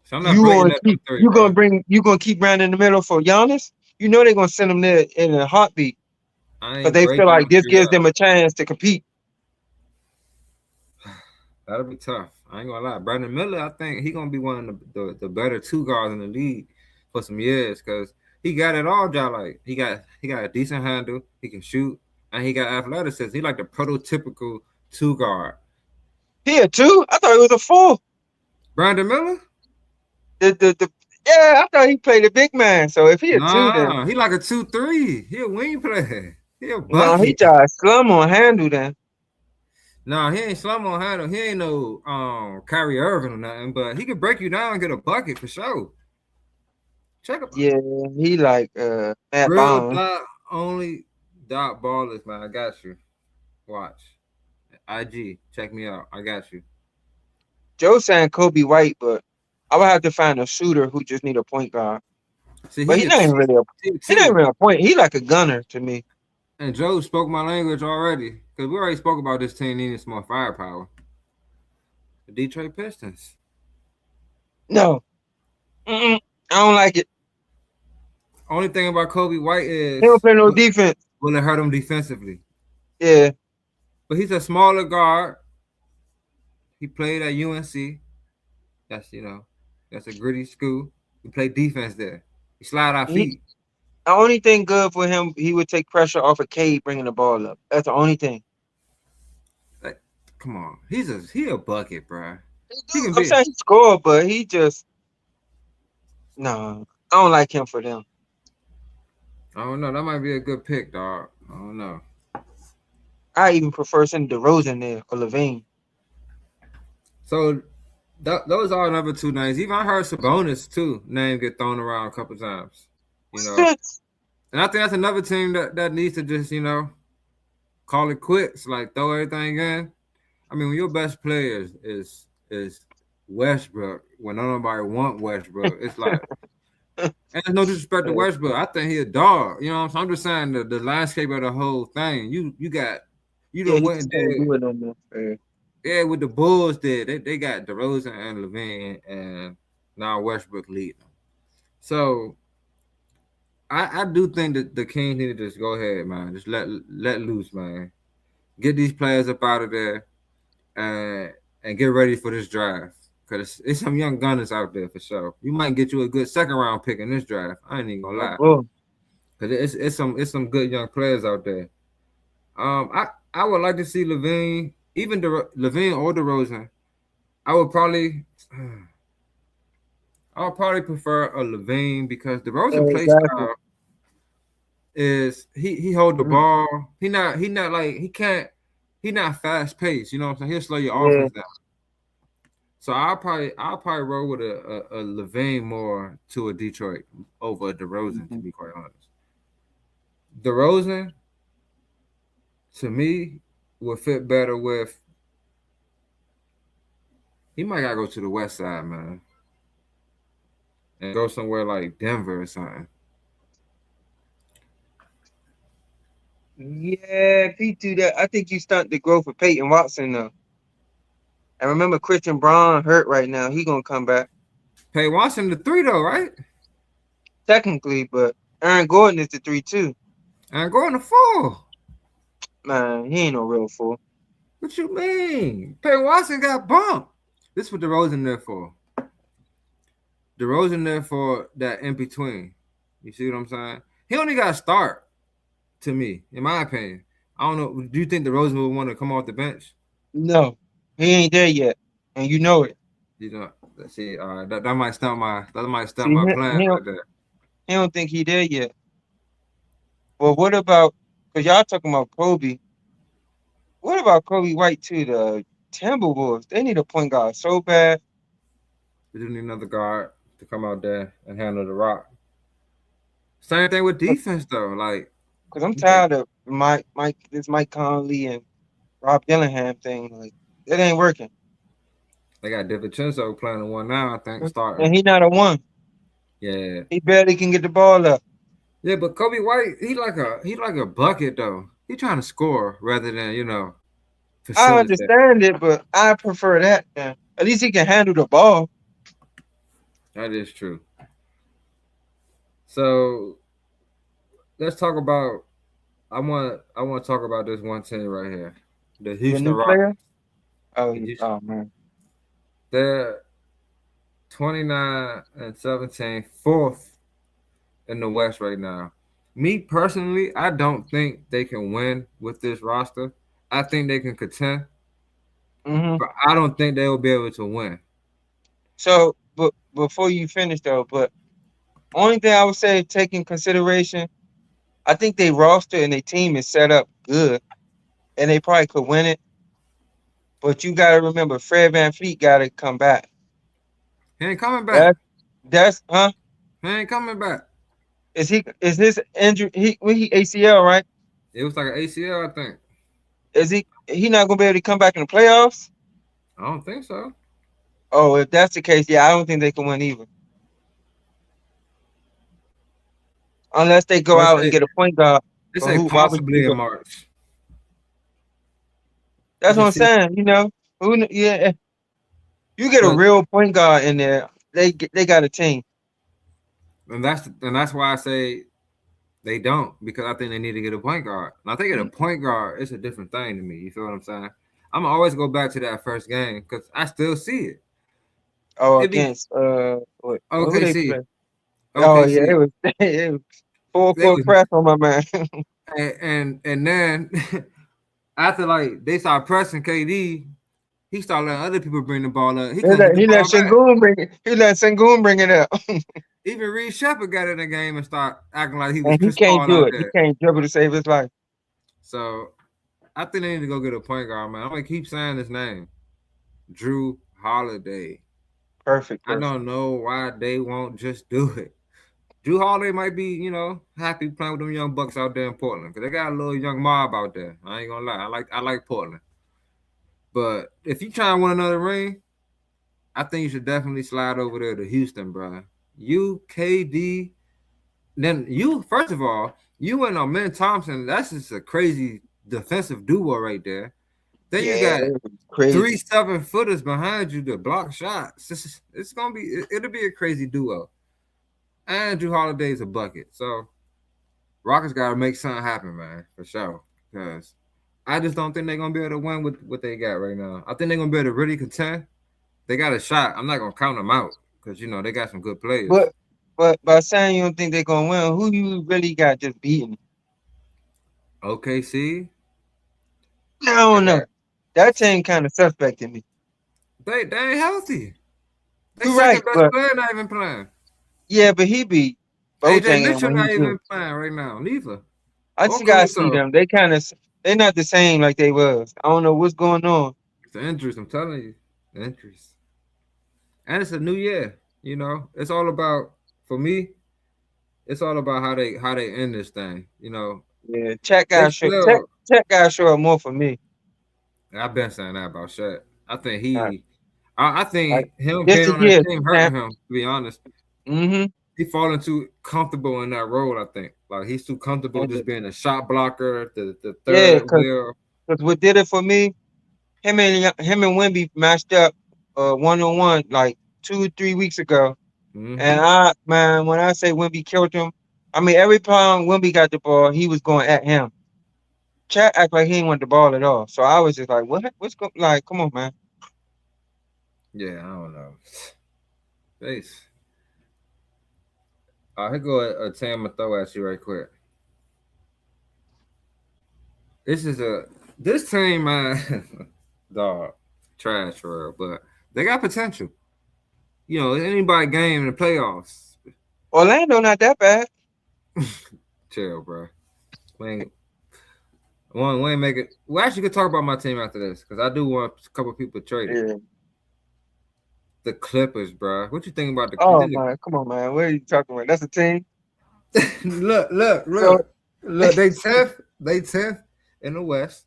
So I'm not bringing that them three, bro. you gonna keep Brandon in the middle for Giannis? You know they're gonna send him there in a heartbeat I because ain't they feel breaking like them this three gives up. them a chance to compete. That'll be tough. I ain't gonna lie. Brandon Miller, I think he gonna be one of the better two guards in the league for some years because he got it all. Job like he got a decent handle. He can shoot and he got athleticism. He like the prototypical two guard. He a two? I thought he was a four. Brandon Miller? The yeah, I thought he played the big man. So if he a two, then Nah, he like a 2-3. He a wing player. He a no, he bucket. tried to slum on handle then. Nah, he ain't slum on handle. He ain't no Kyrie Irving or nothing, but he can break you down and get a bucket for sure. Check him. Yeah, he like Matt Real Bond. dot only dot ballers, man. I got you. Watch. IG. Check me out. I got you. Joe saying Kobe White, but I would have to find a shooter who just need a point guard. See, But he he a not even really a he not two. even a point. He like a gunner to me. And Joe spoke my language already. Because we already spoke about this team needing some more firepower. The Detroit Pistons. No, I don't like it. Only thing about Kobe White is He don't play no defense. will it hurt him defensively? Yeah, But he's a smaller guard. He played at UNC. That's a gritty school. He played defense there. He slide our feet. the only thing good for him, he would take pressure off of Cade bringing the ball up. That's the only thing. Like, come on, he a bucket, bro. He can I'm be. saying he scored, but he just no. I don't like him for them. I don't know. That might be a good pick, dog. I don't know. I even prefer sending DeRozan there or Levine. So those are number two names. Even I heard Sabonis too. Name get thrown around a couple times. And I think that's another team that needs to just call it quits. Like throw everything in. I mean, when your best player is Westbrook, when nobody want Westbrook, it's like. And there's no disrespect to Westbrook. I think he a dog. You know what I'm saying? I'm just saying the landscape of the whole thing. You don't went and did. Yeah, with the Bulls did. They got DeRozan and Levine and now Westbrook leading them. So I do think that the Kings need to just go ahead, man. Just let loose, man. Get these players up out of there and get ready for this draft. Because it's some young gunners out there for sure. You might get you a good second round pick in this draft. I ain't even gonna lie. Because it's some good young players out there. I would like to see Levine, even Levine or DeRozan. I would probably prefer a Levine because DeRozan play style is he hold the ball. He not fast paced. You know what I'm saying? He'll slow your offense down. So I'll probably roll with a Levine more to a Detroit over a DeRozan, to be quite honest. DeRozan, to me, would fit better with. He might gotta go to the West Side, man, and go somewhere like Denver or something. Yeah, if he do that, I think you stunt the growth of Peyton Watson though. And remember, Christian Braun hurt right now. He gonna come back. Peyton Watson the 3 though, right? Technically, but Aaron Gordon is the 3 too. And going to 4. Man, he ain't no real 4. What you mean? Peyton Watson got bumped. This is what DeRozan there for. DeRozan there for that in between. You see what I'm saying? He only got to start, to me, in my opinion. I don't know. Do you think DeRozan would want to come off the bench? No, he ain't there yet, and you know it. Let's see. That might stump my plan right there. He don't think he there yet. Well, what about? Because y'all talking about Kobe. What about Kobe White too? The Timberwolves, they need a point guard so bad. They do need another guard to come out there and handle the rock. Same thing with defense though, like. Because I'm tired of Mike Conley and Rob Dillingham thing. Like it ain't working. They got DiVincenzo playing the 1 now, I think, starting. And he not a 1. Yeah. He barely can get the ball up. Yeah, but Kobe White, he like a bucket though. He trying to score rather than I understand it, but I prefer that. Yeah. At least he can handle the ball. That is true. So let's talk about. I want to talk about this one team right here, the Houston Rockets. Oh man. They're 29-17, fourth in the West right now. Me personally, I don't think they can win with this roster. I think they can contend, Mm-hmm. but I don't think they will be able to win. So, but before you finish though, but only thing I would say, taking consideration, I think they roster and their team is set up good, and they probably could win it. But you got to remember, Fred VanVleet got to come back. He ain't coming back. That that's huh? He ain't coming back. Is his injury? He ACL, right? It was like an ACL, I think. Is he not gonna be able to come back in the playoffs? I don't think so. Oh, if that's the case, yeah, I don't think they can win either. Unless they go But out and get a point guard. they But say who? Why would you possibly do in that? March. That's You what I'm see, saying. Yeah, you get a but real point guard in there. They got a team. and that's why I say they don't, because I think they need to get a point guard. And I think get a point guard, it's a different thing to me. You feel what I'm saying? I'm gonna always go back to that first game because I still see it. Oh, It be against who they OKC. play? Oh yeah, OKC. it was full They court was press on my man. and then after like they start pressing KD, he started letting other people bring the ball up. He couldn't get the He let ball back. Sengun bring it. He let Sengun bring it up, Even Reed Shepard got in the game and start acting like he was and he Chris can't Paul do out it. He there. can't dribble to save his life. So I think they need to go get a point guard, man. I'm gonna keep saying his name, Drew Holiday. Perfect, I perfect. don't know why they won't just do it. Drew Holiday might be, happy playing with them young bucks out there in Portland because they got a little young mob out there. I ain't gonna lie, I like Portland. But if you try and win another ring, I think you should definitely slide over there to Houston, bro. KD. Then you, first of all, you and Amen Thompson, that's just a crazy defensive duo right there. Then you Yeah, got it was crazy. 3 7-footers behind you to block shots. It's gonna be, it'll be a crazy duo. And Drew Holiday's a bucket. So Rockets gotta make something happen, man, for sure. Because I just don't think they're gonna be able to win with what they got right now. I think they're gonna be able to really contend. They got a shot. I'm not gonna count them out because they got some good players. But by saying you don't think they're gonna win, who you really got just beaten? OKC, I don't know. got, That team kind of suspect to me. they ain't healthy. They You're second right, best but player not even playing. yeah, but he beat AJ Boateng Mitchell when he not do. even playing right now. Neither. I Or just gotta see Caruso. them. They're not the same like they was. I don't know what's going on. It's the injuries. I'm telling you, the injuries. And it's a new year. It's all about, for me. It's all about how they end this thing. Yeah, They still. check guys show up more for me. I've been saying that about Shaq. I think Uh, I like think him this being is on that year, team champ. hurting him. To be honest, Mm-hmm. he falling too comfortable in that role. I think like he's too comfortable just being a shot blocker, the Yeah, third wheel. cause what did it for me? Him and Wemby matched up 1-on-1 like 2 or 3 weeks ago. And Mm-hmm. when I say Wemby killed him, I mean every time Wemby got the ball, he was going at him. Chat act like he didn't want the ball at all. So I was just like, what? What's going? Like, come on, man. Yeah, I don't know. Face. Here go a team I throw at you right quick. This team, man, dog, trash for real, but they got potential. Anybody game in the playoffs. Orlando not that bad. Chill, bro. We ain't, we ain't make it. We actually could talk about my team after this because I do want a couple people traded. Yeah. The Clippers, bro. What you think about the Oh Clippers? man, come on, man. What are you talking about? That's a team. look. So They 10th in the West,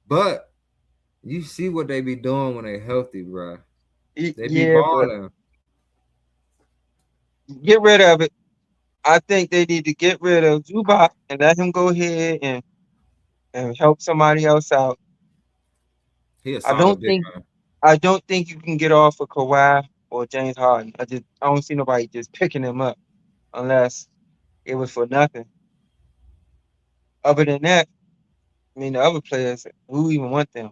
but you see what they be doing when they healthy, bro. They be yeah, but balling. get rid of it. I think they need to get rid of Zubac and let him go ahead and help somebody else out. He a I solid don't big think man. I don't think you can get off of Kawhi or James Harden. I don't see nobody just picking him up unless it was for nothing. Other than that, I mean the other players, who even want them?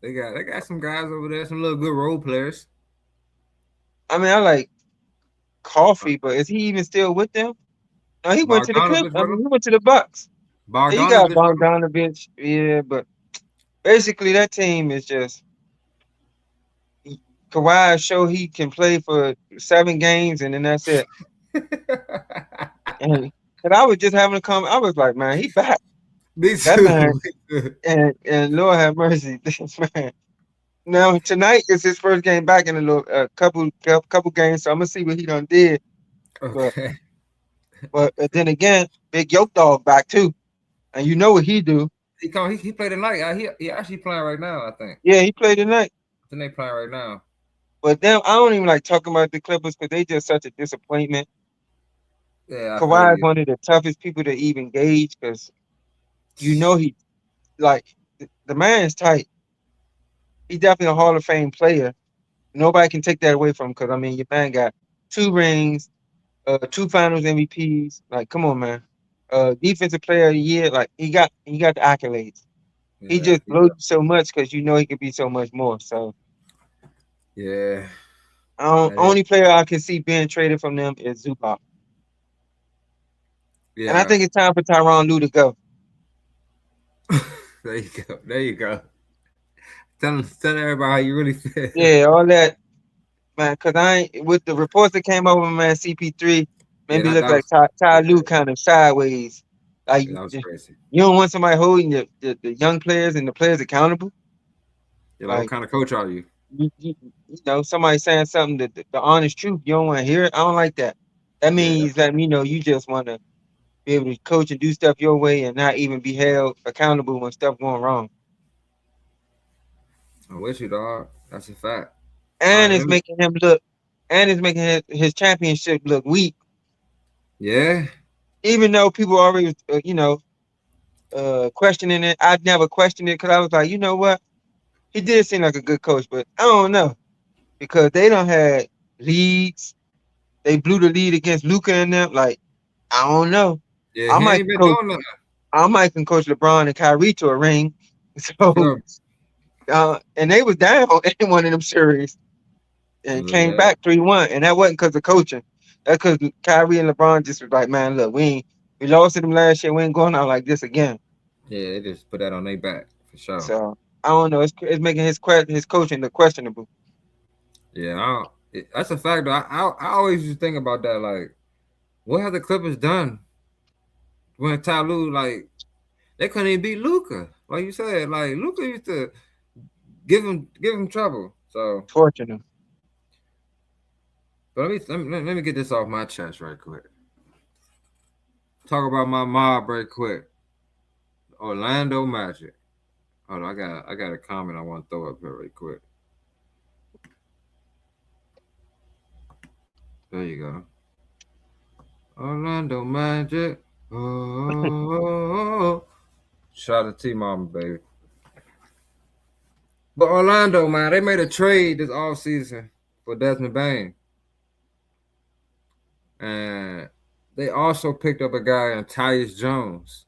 They got some guys over there, some little good role players. I mean, I like Coffee, but is he even still with them? No, he went to the Clip. Bogdanovich, I mean, brother. he went to the Bucks. Yeah, you got Bogdanovich, brother. Bogdanovich, yeah, but basically that team is just Kawhi show he can play for 7 games and then that's it. And I was just having a comment. I was like, man, he back. Me That man, too. Me too. and Lord have mercy, this man. Now tonight is his first game back in a little couple games, so I'm gonna see what he done did. But Okay. then again, Big Yoke Dog back too, and you know what he do. He played tonight. He actually playing right now, I think. Yeah, he played tonight. I think they playing right now. But then I don't even like talking about the Clippers because they just such a disappointment. Yeah, I feel Kawhi is you. one of the toughest people to even gauge because you know he like the man is tight. He's definitely a Hall of Fame player. Nobody can take that away from him because I mean your man got 2 rings, 2 Finals MVPs. Like, come on, man. Defensive Player of the Year. Like he got the accolades. He Yeah, just blows you so much because you know he could be so much more. So yeah. That is. only player I can see being traded from them is Zubac. And I Yeah. think it's time for Tyronn Lue to go. There you go. There you go. Tell everybody how you really feel. Yeah, all that, man. Because I ain't with the reports that came over, man. CP3 Yeah, made me that, look that like was Ty yeah, Lue kind of sideways. Like that was crazy. you don't want somebody holding the young players and the players accountable. Yeah, like what Like kind of coach are you? you know, somebody saying something that the honest truth. You don't want to hear it. I don't like that. That Yeah, means that you just want to be able to coach and do stuff your way and not even be held accountable when stuff going wrong. I'm with you, dog. That's a fact. All And right, it's making him look, and it's making his championship look weak. yeah, Even though people already, questioning it, I'd never questioned it because I was like, you know what? He did seem like a good coach, but I don't know because they don't had leads. They blew the lead against Luca and them. Like, I don't know. yeah. I He might ain't can been coach. doing nothing. I might can coach LeBron and Kyrie to a ring. So, Sure. and they was down in one of them series and came Yeah, back 3-1, and that wasn't because of coaching. That's because Kyrie and LeBron just was like, man, look, we lost to them last year. We ain't going out like this again. yeah. They just put that on their back for sure. So I don't know. It's making his coaching look questionable. Yeah, that's a fact. Though. I always just think about that. Like, what have the Clippers done when Ty Lue, like, they couldn't even beat Luca? Like you said, like Luca used to give him trouble. So, Fortunate. but let me get this off my chest right quick. Talk about my mob right quick. Orlando Magic. Hold on, I got a comment I want to throw up here right quick. There you go. Orlando Magic. Oh, shout out to T Mama, baby. But Orlando, man, they made a trade this offseason for Desmond Bain. And they also picked up a guy in Tyus Jones.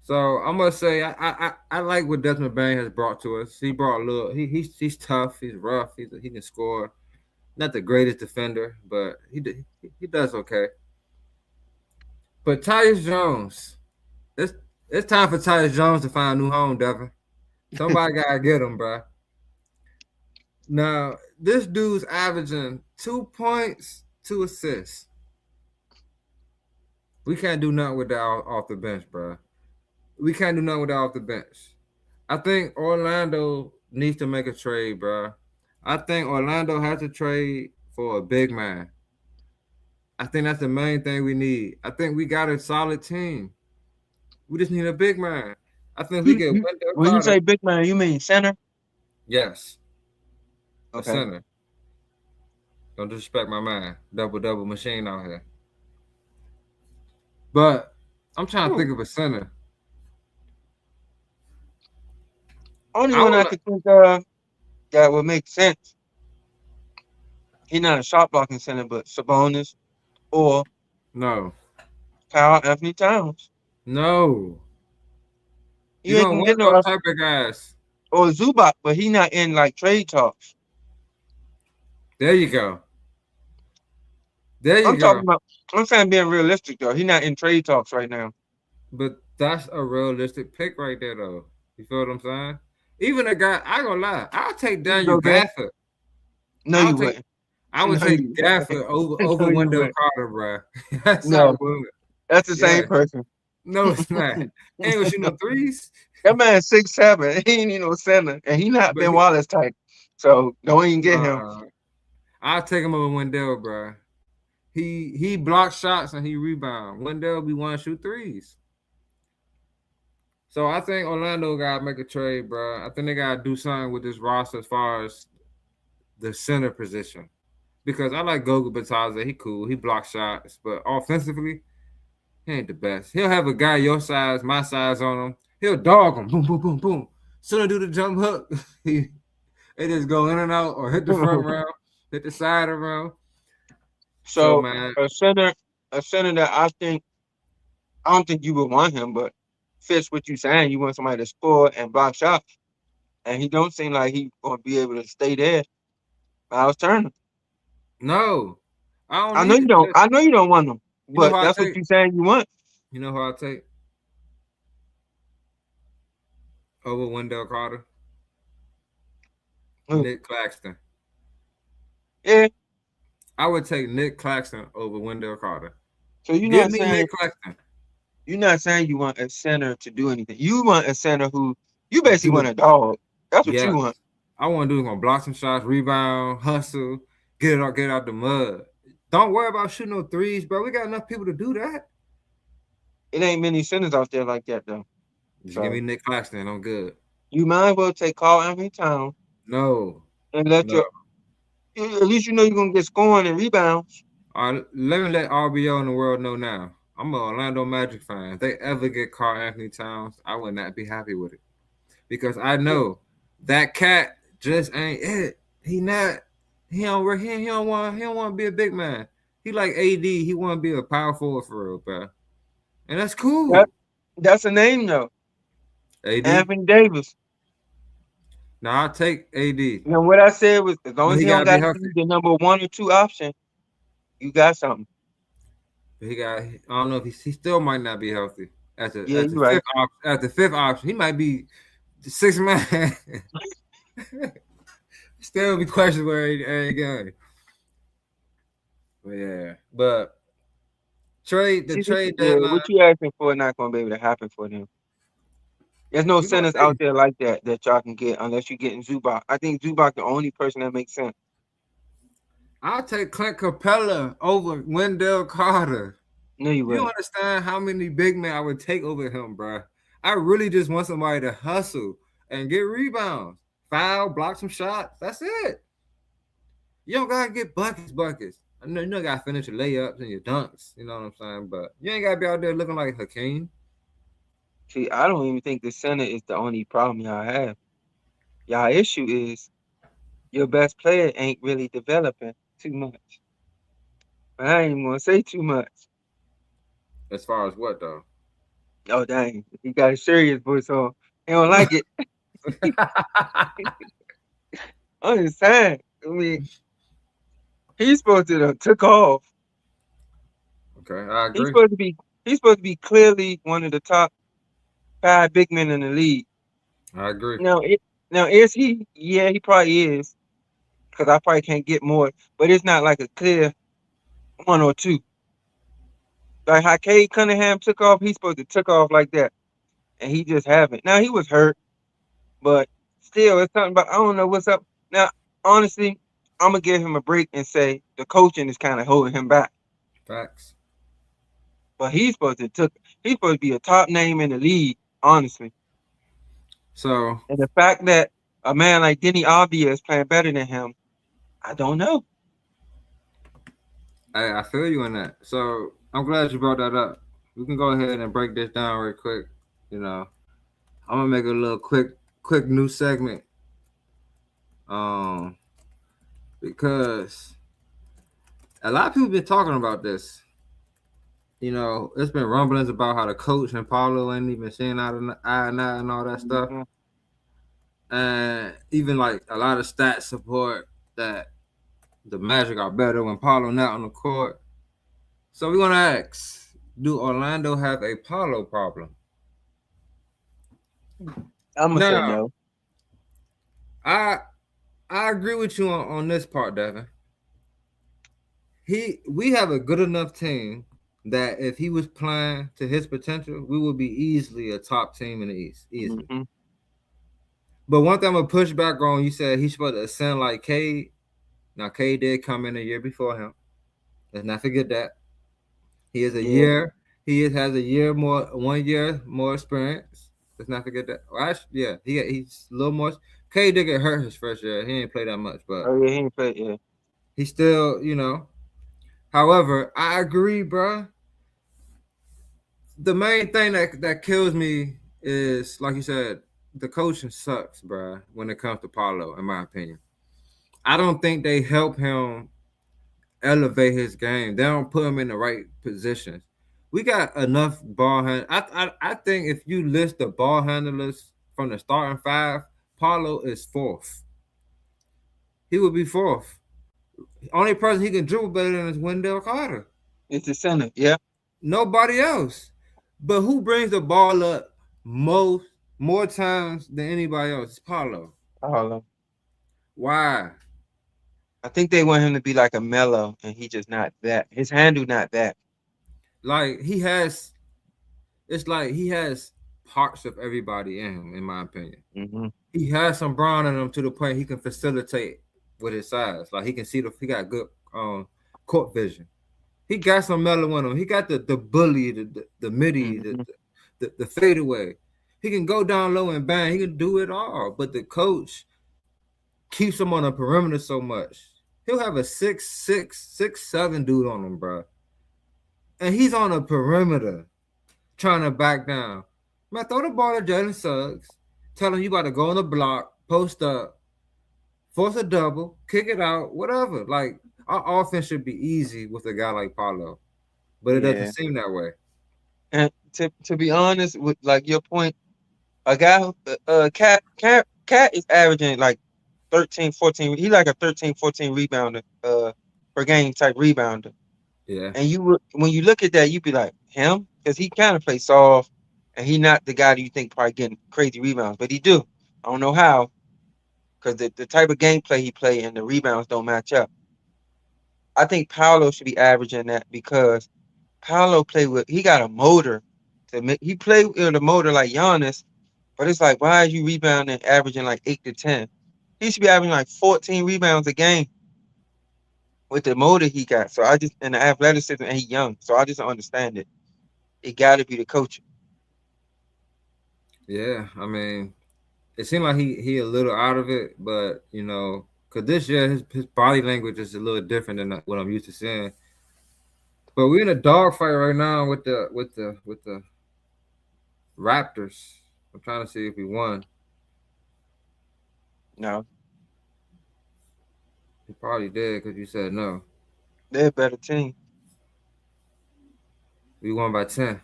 So I must say I like what Desmond Bain has brought to us. He brought a little he's tough, he's rough, he can score. Not the greatest defender, but he does okay. But Tyus Jones, it's time for Tyus Jones to find a new home, Devin. Somebody gotta get him, bro. Now this dude's averaging 2 points, 2 assists. We can't do nothing with that off the bench, bro. We can't do nothing with that off the bench. I think Orlando needs to make a trade, bro. I think Orlando has to trade for a big man. I think that's the main thing we need. I think we got a solid team. We just need a big man. I think we get Wendell When you Carter. say big man, you mean center? Yes, a Okay. center. Don't disrespect my man. Double machine out here. But I'm trying to think of a center. Only I one would I like. could think of that would make sense. He's not a shot blocking center, but Sabonis or No, Carl Anthony Towns. no. You You ain't don't gonna want get no those other. type of guys. or Zubac, but he not in like trade talks. There you go. There you I'm go. talking about. I'm saying being realistic though. He not in trade talks right now. But that's a realistic pick right there, though. You feel what I'm saying? Even a guy, I ain't gonna lie, I'll take You Daniel go there? Gafford. No, I'll you take. wouldn't. I would No, take you Gafford wouldn't. over No, you Wendell wouldn't. Carter, bro. Yes, I No, would. that's the Yeah. same person. No, it's not. He ain't gonna shoot no threes. That man 6'7". He ain't even no center, and he not But Ben Wallace type. So don't even get him. uh, I'll take him over Wendell, bro. He blocks shots and he rebound. Wendell be want to shoot threes. So I think Orlando gotta make a trade, bro. I think they gotta do something with this roster as far as the center position. Because I like Goga Bataza. He cool. He blocks shots. But offensively, he ain't the best. He'll have a guy your size, my size on him. He'll dog him. Boom, boom, boom, boom. Soon do the jump hook. They just go in and out or hit the front round, hit the side around. So, So man, a center that I don't think you would want him, but fits what you saying. You want somebody to score and block shots, and he don't seem like he gonna be able to stay there. Miles Turner. no. I don't I know need you it. don't. I know you don't want him, You know who but I that's what take? you saying you want. You know who I take over Wendell Carter? Who? Nick Claxton. Yeah. I would take Nick Claxton over Wendell Carter. So you're Give not me saying Nick Claxton. you want a center to do anything. You want a center who you basically Do want it. a dog. That's what you Yeah. want. I want to do is gonna block some shots, rebound, hustle, get out the mud. Don't worry about shooting no threes, bro. We got enough people to do that. It ain't many centers out there like that though. Just give me So Nick Claxton. I'm good. you might as well take Carl Anthony Town No, and let no. at least you know you're gonna get scoring and rebounds. Let me let RBO in the world know now. I'm an Orlando Magic fan. If they ever get Carl Anthony Towns, I would not be happy with it because I know that cat just ain't it. He not. He don't want. He don't want to be a big man. He like AD. He want to be a power forward for real, bro. And that's That cool. that's a name though. AD. Anthony Davis. Now I'll take AD, Now what I said was as long but as he he don't gotta be got to be healthy. the number 1 or 2 option, you got something. But he got. I don't know if he still might not be healthy as Yeah, the you're right. fifth option. As the fifth option, he might be the sixth man. Still be questioned where he ain't going. But yeah, but the trade Yeah, deadline. what you asking for is not gonna be able to happen for them. There's no We gonna centers see. out there like that y'all can get unless you're getting Zubac. I think Zubac the only person that makes sense. I'll take Clint Capella over Wendell Carter. No, you You don't wouldn't. understand how many big men I would take over him, bro. I really just want somebody to hustle and get rebounds, foul, block some shots. That's it. You don't gotta get buckets. I know you don't gotta finish your layups and your dunks. You know what I'm saying? But you ain't gotta be out there looking like Hakeem. See, I don't even think the center is the only problem y'all have. Y'all issue is your best player ain't really developing too much. But I ain't even gonna say too much. As far as what though? Oh dang, he got a serious voice on. He don't like it. I'm just saying. I mean, he's supposed to have took off. Okay, I He's agree. supposed to be he's supposed to be clearly one of the top 5 big men in the league. I agree. Now, now is he? Yeah, he probably is. Because I probably can't get more, but it's not like a clear 1 or 2. Like how Cade Cunningham took off, he's supposed to took off like that, and he just haven't. Now he was hurt, but still, it's something about I don't know what's up. Now, honestly, I'm gonna give him a break and say the coaching is kind of holding him back. Facts. But he's supposed to be a top name in the league, honestly. So And the fact that a man like Denny Avdia is playing better than him, I don't know. I feel you on that. So I'm glad you brought that up. We can go ahead and break this down real quick. You know, I'm gonna make a little quick new segment. Um, because a lot of people been talking about this. You know, it's been rumblings about how the coach and Paulo ain't even seeing eye to eye and all that stuff. Mhm. and even like a lot of stats support that the Magic are better when Paolo not on the court. So we're gonna ask: do Orlando have a Paolo problem? I'm gonna say Now, no. I I agree with you on this part, Devin. We have a good enough team that if he was playing to his potential, we would be easily a top team in the East, easily. Mm-hmm. But one thing I'm gonna push back on, you said he's supposed to ascend like Cade. Now Cade did come in a year before him. Let's not forget that. He is a Yeah. year. Has a year more, 1 year more experience. Let's not forget that. Well, actually, yeah, he's a little more. Cade did get hurt his first year. He didn't play that much, but Oh yeah, he ain't play. Yeah. he still, you know. However, I agree, bro. The main thing that kills me is, like you said, the coaching sucks, bro. When it comes to Paulo, in my opinion, I don't think they help him elevate his game. They don't put him in the right positions. We got enough ball hand. I think if you list the ball handlers from the starting five, Paulo is fourth. He would be fourth. Only person he can dribble better than is Wendell Carter. It's the center. Yeah. Nobody else. But who brings the ball up more times than anybody else? It's Paulo. Harlem. Why? I think they want him to be like a Mellow, and he just not that. His handle not that. Like he has, it's like he has parts of everybody in him, in my opinion. Mm-hmm. He has some brawn in him to the point he can facilitate with his size. Like he got good court vision. He got some mellow in him. He got the bully, the midi, Mm-hmm. the fadeaway. He can go down low and bang. He can do it all. But the coach keeps him on the perimeter so much. He'll have a 6'7" dude on him, bro. And he's on the perimeter trying to back down. Man, throw the ball to Jalen Suggs. Tell him you about to go on the block, post up, force a double, kick it out, whatever. Like, our offense should be easy with a guy like Paulo. But it doesn't Yeah. seem that way. And to be honest, with like your point, a guy who Cat is averaging like 13, 14. He like a 13, 14 rebounder per game type rebounder. Yeah. And when you look at that, you be like, him? Because he kind of plays soft, and he not the guy that you think probably getting crazy rebounds, but he do. I don't know how, because the type of gameplay he play and the rebounds don't match up. I think Paolo should be averaging that because Paolo he got a motor. He play with a motor like Giannis, but it's like, why are you rebounding averaging like 8 to 10? He should be averaging like 14 rebounds a game with the motor he got. So and the athleticism, and he young. So I just don't understand it. It got to be the coaching. Yeah. I mean, it seemed like he a little out of it, but because this year his body language is a little different than what I'm used to seeing. But we're in a dogfight right now with the Raptors. I'm trying to see if we won. No, He probably did because you said no. they're a better team. We won by 10.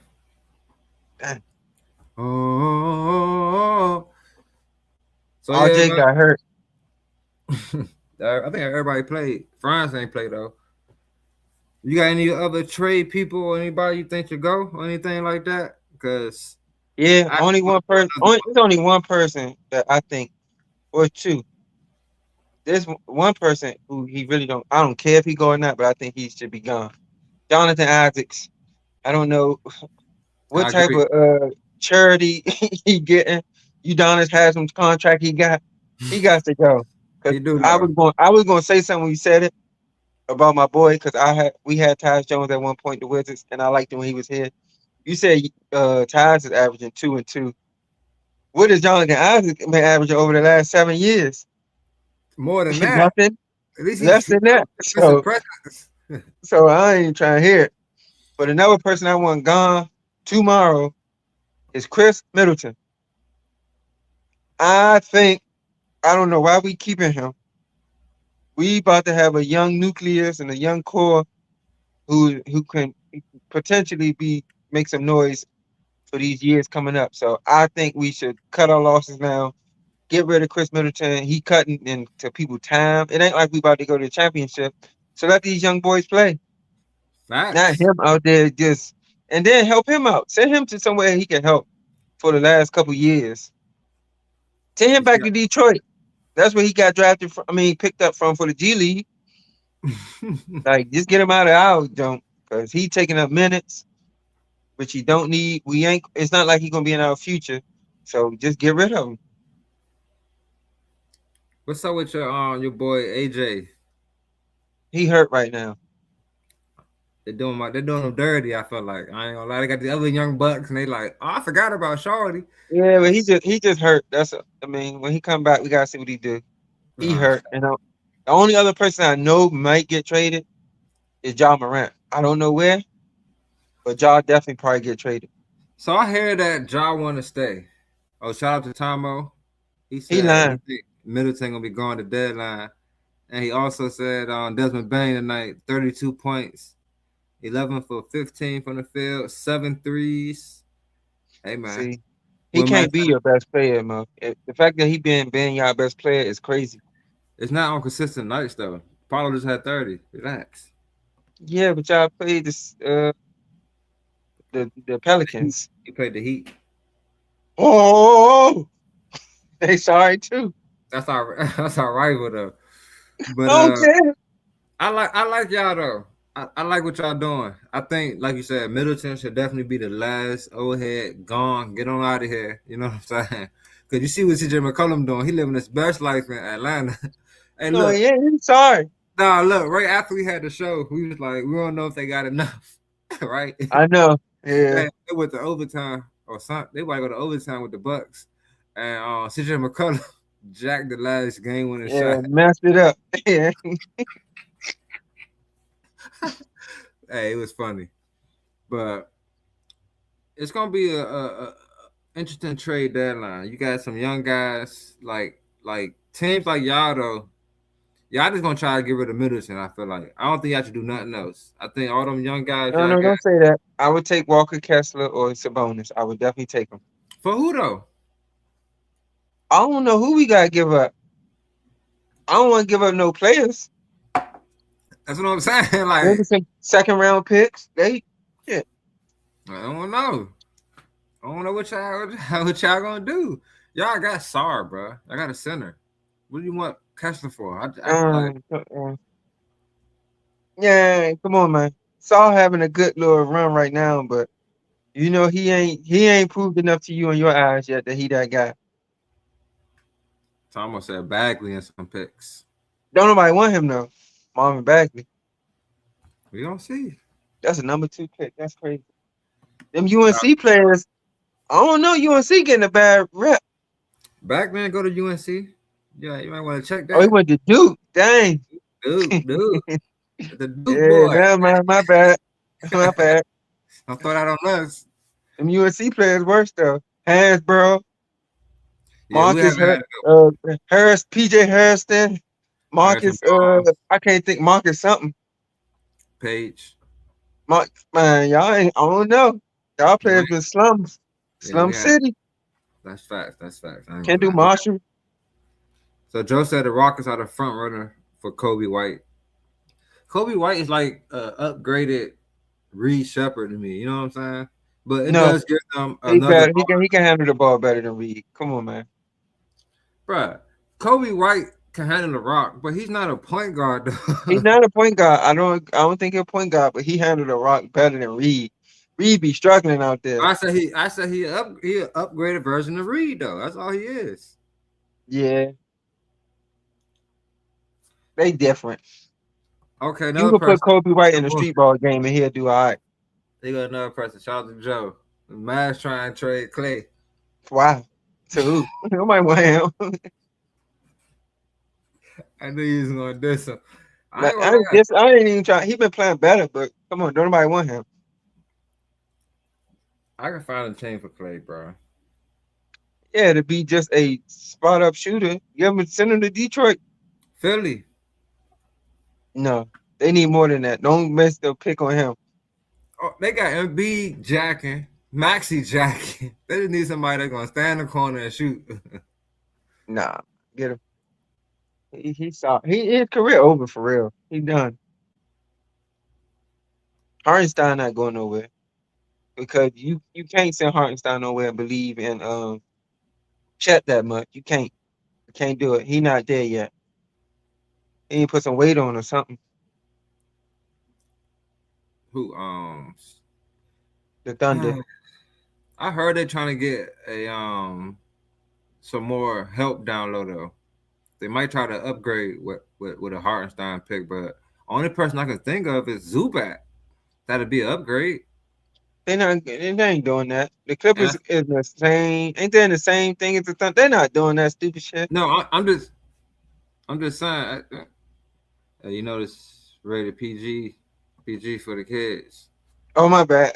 Dang. Oh. So yeah, RJ got hurt. man. I think everybody played. France ain't played though. You got any other trade people or anybody you think should go or anything like that? Because Yeah, only one person. There's only one person that I think, or two. There's one person who he really don't. I don't care if he go or not, but I think he should be gone. Jonathan Isaacs. I don't know what I type agree. of charity he getting. Udonis has some contract he got. He got to go. Cause He do I though. was going. I was going to say something when you said it about my boy. Because we had Tyus Jones at one point, the Wizards, and I liked him when he was here. You said Tyus is averaging 2 and 2. What has Jonathan Isaac been averaging over the last 7 years? More than that. Nothing. At least Less he than that. defensive presence. So I ain't trying to hear it. But another person I want gone tomorrow is Chris Middleton. I don't know why we keeping him. We about to have a young nucleus and a young core who can potentially make some noise for these years coming up. So I think we should cut our losses now Get rid of Chris Middleton. He cutting into people time. It ain't like we about to go to the championship. So let these young boys play. Not Facts. him out there just and then help him out. Send him to somewhere he can help for the last couple years. Send him You see back to Detroit. That's where he got drafted from. I mean, picked up from for the G League. that? Like, just get him out of our junk because he taking up minutes, which he don't need. We ain't. It's not like he gonna be in our future. So just get rid of him. What's up with your boy AJ? He hurt right now. They're doing him dirty. I feel like I ain't gonna lie. They got the other young bucks, and they like, oh, I forgot about Shorty. Yeah, but he just hurt. I mean, when he come back, we gotta see what he do. He Uh, hurt, and the only other person I know might get traded is Ja Morant. I don't know where, but Ja definitely probably get traded. so I hear that Ja want to stay. Oh, shout out to Tomo. He He said he lying. think Middleton gonna be going to deadline, and he also said Desmond Bain tonight, 32 points, 11 for 15 from the field, 7 threes. Hey man, See, he when can't be your best player, man. The fact that he being your best player is crazy. it's not on consistent nights though. Paulo just had 30. Relax. Yeah, but y'all played this the Pelicans. He played the Heat. Oh, they sorry too. That's our that's our rival though. But Okay. I like y'all though. I like what y'all doing. I think, like you said, Middleton should definitely be the last old head gone. Get on out of here. You know what I'm saying? Because you see what CJ McCollum doing. He living his best life in Atlanta. Hey, No, look. yeah, he's sorry. Nah, look. Right after we had the show, we was like, we don't know if they got enough, right? I know. Yeah. They went to overtime or something. They might go to overtime with the Bucks, and CJ McCollum jacked the last game winning Yeah, shot. messed it up. Yeah. Hey, it was funny, but it's gonna be a interesting trade deadline. You got some young guys like teams like y'all though. Y'all just gonna try to get rid of Middleton. I feel like I don't think y'all should do nothing else. I think all them young guys No, y'all no, got don't say that. I would take Walker Kessler or Sabonis. I would definitely take them. for who though? I don't know who we gotta give up. I don't want to give up no players. That's what I'm saying. Like Maybe some second round picks. I don't know. I don't know what y'all gonna do. Y'all got Sar, bro. I got a center. What do you want Kessler for? Yeah, come on, man. Saul having a good little run right now, but you know he ain't proved enough to you in your eyes yet that he that guy. So I almost said Bagley and some picks. Don't nobody want him though. Marvin Bagley. We gonna see. That's a number 2 pick. That's crazy. Them UNC players, I don't know. UNC getting a bad rep. Backman go to UNC. Yeah, you might want to check that. Oh, he went to Duke. Dang. Dude. The Duke Yeah, boy. damn, man, my bad. My bad. Don't throw that on us. Them UNC players worse though. Hansborough, Yeah, we Marcus haven't had Harris, PJ Harrison, Marcus. Barnes. I can't think Marcus something. Page. Man, y'all ain't. I don't know. Y'all players been slums, slum city. That's facts. Can't do Marshall. So Joe said the Rockets are the front runner for Kobe White. Kobe White is like upgraded Reed Shepard to me. You know what I'm saying? But it does give them another. He can handle the ball better than Reed. Come on, man. Bruh, Kobe White can handle the rock, but he's not a point guard though. He's not a point guard. I don't think he's a point guard, but he handled the rock better than Reed. Reed be struggling out there. I said he an upgraded version of Reed though. That's all he is. Yeah. They different. Okay, you can put Kobe White in a street ball game and he'll do all right. They got another person. Shout out to Joe. The Mavs trying to trade Clay. Wow. To who? Nobody want him. I knew he was gonna do some. I ain't even trying. He been playing better, but come on, don't nobody want him. I can find a chain for Clay, bro. Yeah, to be just a spot up shooter. Send him to Detroit. Philly. No, they need more than that. Don't mess the pick on him. Oh, they got Embiid jacking, Maxey jacking. They just need somebody that's gonna stand in the corner and shoot. Nah, get him. He saw his career over for real. He done. Hartenstein not going nowhere because you can't send Hartenstein nowhere and believe in Chet that much. You can't do it. He not there yet. He need to put some weight on or something. Who The Thunder. I heard they're trying to get a some more help down low though. They might try to upgrade with a Hartenstein pick, but only person I can think of is Zubac. That'd be an upgrade. They ain't doing that. The And Clippers is the same. Ain't they in the same thing as the Thunder? They're not doing that stupid shit. no, I'm just saying. You know this rated PG for the kids. Oh my bad.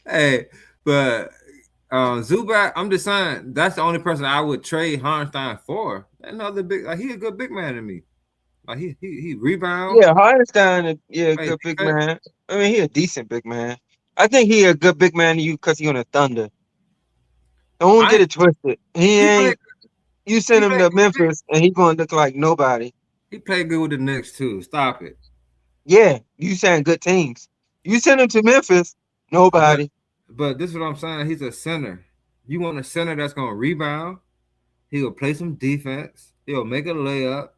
Hey, but Zubac, I'm just saying that's the only person I would trade Hartenstein for. Another big, like he a good big man to me. Like he rebound. Yeah, Hartenstein, Hey, good big man. I mean, he a decent big man. I think he a good big man to you because he on the Thunder. Don't get it twisted. He ain't. You send him to Memphis and he gonna look like nobody. He played good with the Knicks too. Stop it. Yeah, you saying good teams. You send him to Memphis, nobody. But this is what I'm saying. He's a center. You want a center that's gonna rebound. He'll play some defense. He'll make a layup.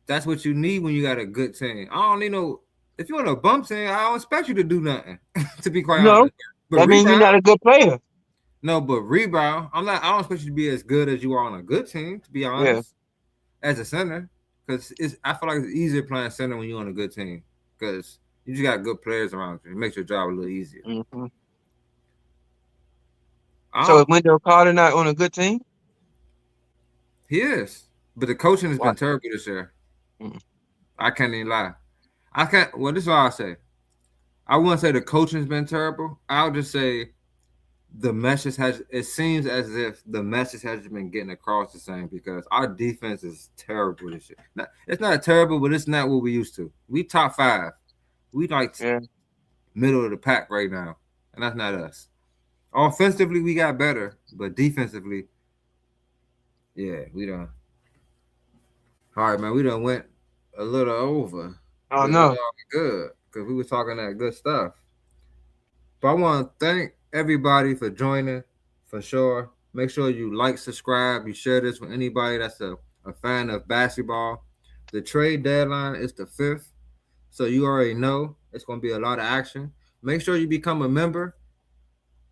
That's what you need when you got a good team. I don't need no. If you want a bump team, I don't expect you to do nothing. To be quite honest. But that means you're not a good player. No, but rebound. I don't expect you to be as good as you are on a good team. To be honest, as a center, because I feel like it's easier playing center when you're on a good team because you just got good players around you. It makes your job a little easier. Mm-hmm. So is Wendell Carter not on a good team? He is, but the coaching has been terrible this year. I can't even lie. I can't. Well, this is what I'll say. I wouldn't say the coaching's been terrible. I'll just say the message has. It seems as if the message hasn't been getting across the same because our defense is terrible this year. It's not terrible, but it's not what we used to. We top 5. We like middle of the pack right now, and that's not us. Offensively, we got better, but defensively, yeah, we done. All right, man, we done went a little over. Oh no, good because we were talking that good stuff. But I want to thank everybody for joining, for sure. Make sure you like, subscribe, you share this with anybody that's a fan of basketball. The trade deadline is the 5th, so you already know it's going to be a lot of action. Make sure you become a member.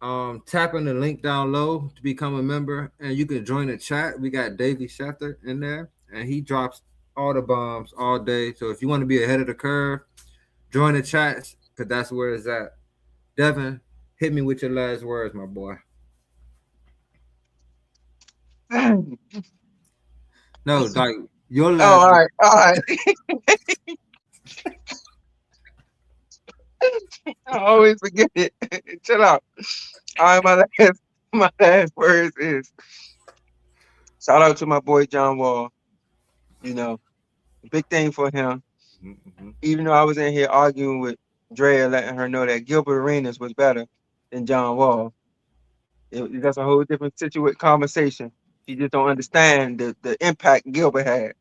Tap on the link down low to become a member, and you can join the chat. We got Davey Schefter in there, and he drops all the bombs all day. So if you want to be ahead of the curve, join the chats because that's where it's at. Devin, hit me with your last words, my boy. No, like your last. Oh, all right. I always forget it. Chill out. All right, my last words is shout out to my boy John Wall. You know, big thing for him. Mm-hmm. Even though I was in here arguing with Drea, letting her know that Gilbert Arenas was better than John Wall. That's a whole different conversation. She just don't understand the impact Gilbert had.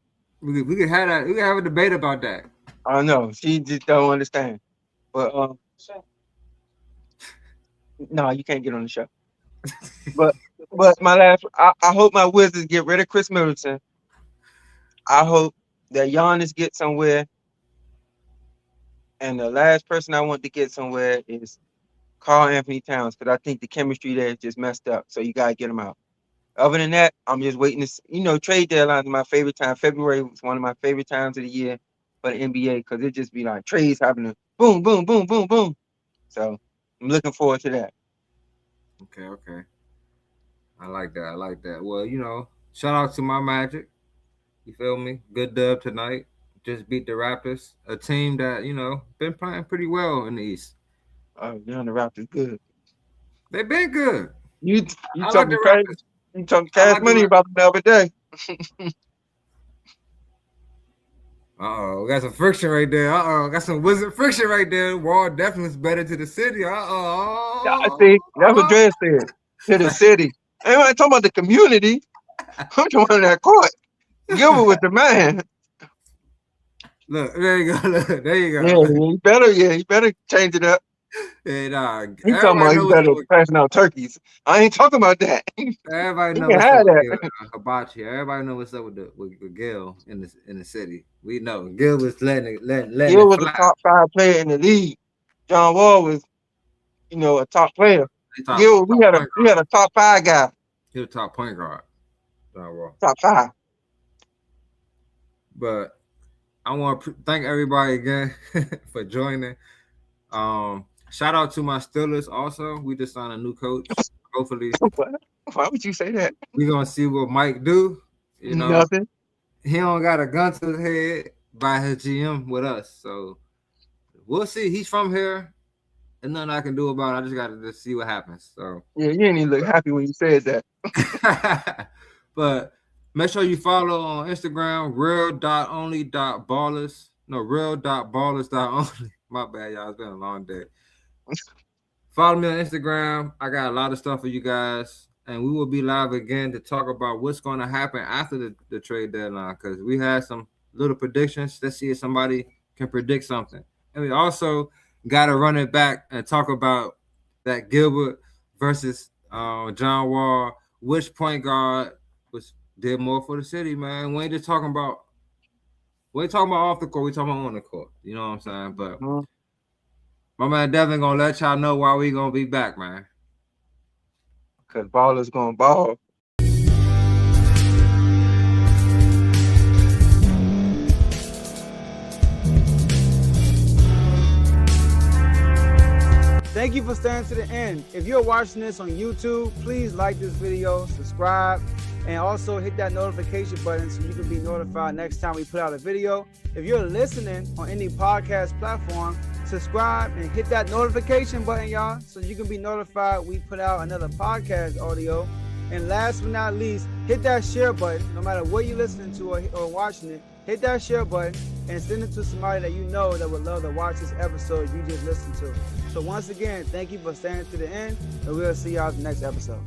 We could have that. We could have a debate about that. I know she just don't understand. But no, you can't get on the show. but my last, I hope my Wizards get rid of Chris Middleton. I hope that Giannis gets somewhere. And the last person I want to get somewhere is Karl Anthony Towns because I think the chemistry there is just messed up. So you gotta get him out. Other than that, I'm just waiting to trade deadline is my favorite time. February was one of my favorite times of the year for the NBA because it just be like trades happening, boom, boom, boom, boom, boom. So I'm looking forward to that. Okay. I like that. Well, shout out to my Magic. You feel me? Good dub tonight. Just beat the Raptors, a team that, been playing pretty well in the East. Oh, the Raptors good. They've been good. You talking cash money about them the other day. We got some friction right there. Got some Wizard friction right there. Wall definitely is better to the city. I see. That's what Dre said. To the city. Ain't talking about the community. I'm talking about that court. Gilbert was the man. Look, there you go. Look, there you go. Yeah, he better change it up. Hey, nah, He talking about he better passing out turkeys. I ain't talking about that. Everybody He know can what's have up with that. Gil, Hibachi. Everybody know what's up with Gil in the city. We know Gil was letting Gil it was fly. a top 5 player in the league. John Wall was, a top player. Gil, we had a top 5 guy. He was top point guard. John Wall. Top 5. But I want to thank everybody again for joining. Shout out to my Steelers also. We just signed a new coach. Hopefully, why would you say that? we're gonna see what Mike do. You know, Nothing. he don't got a gun to his head by his GM with us. So we'll see. He's from here. There's nothing I can do about it. I just gotta just see what happens. So Yeah, you didn't even look happy when you said that. But make sure you follow on Instagram, real.only.ballers. No, real.ballers.only. My bad, y'all. It's been a long day. Follow me on Instagram. I got a lot of stuff for you guys. And we will be live again to talk about what's going to happen after the trade deadline. Because we had some little predictions. Let's see if somebody can predict something. And we also got to run it back and talk about that Gilbert versus John Wall. Which point guard did more for the city, man? We ain't just talking about off the court. We talking about on the court. You know what I'm saying? But my man Devin gonna let y'all know why we gonna be back, man. Because ballers gonna ball. Thank you for staying to the end. If you're watching this on YouTube, please like this video, subscribe, and also hit that notification button so you can be notified next time we put out a video. If you're listening on any podcast platform, subscribe and hit that notification button, y'all, so you can be notified we put out another podcast audio. And last but not least, hit that share button. No matter what you're listening to or watching it, hit that share button and send it to somebody that you know that would love to watch this episode you just listened to. So once again, thank you for staying to the end, and we'll see y'all in the next episode.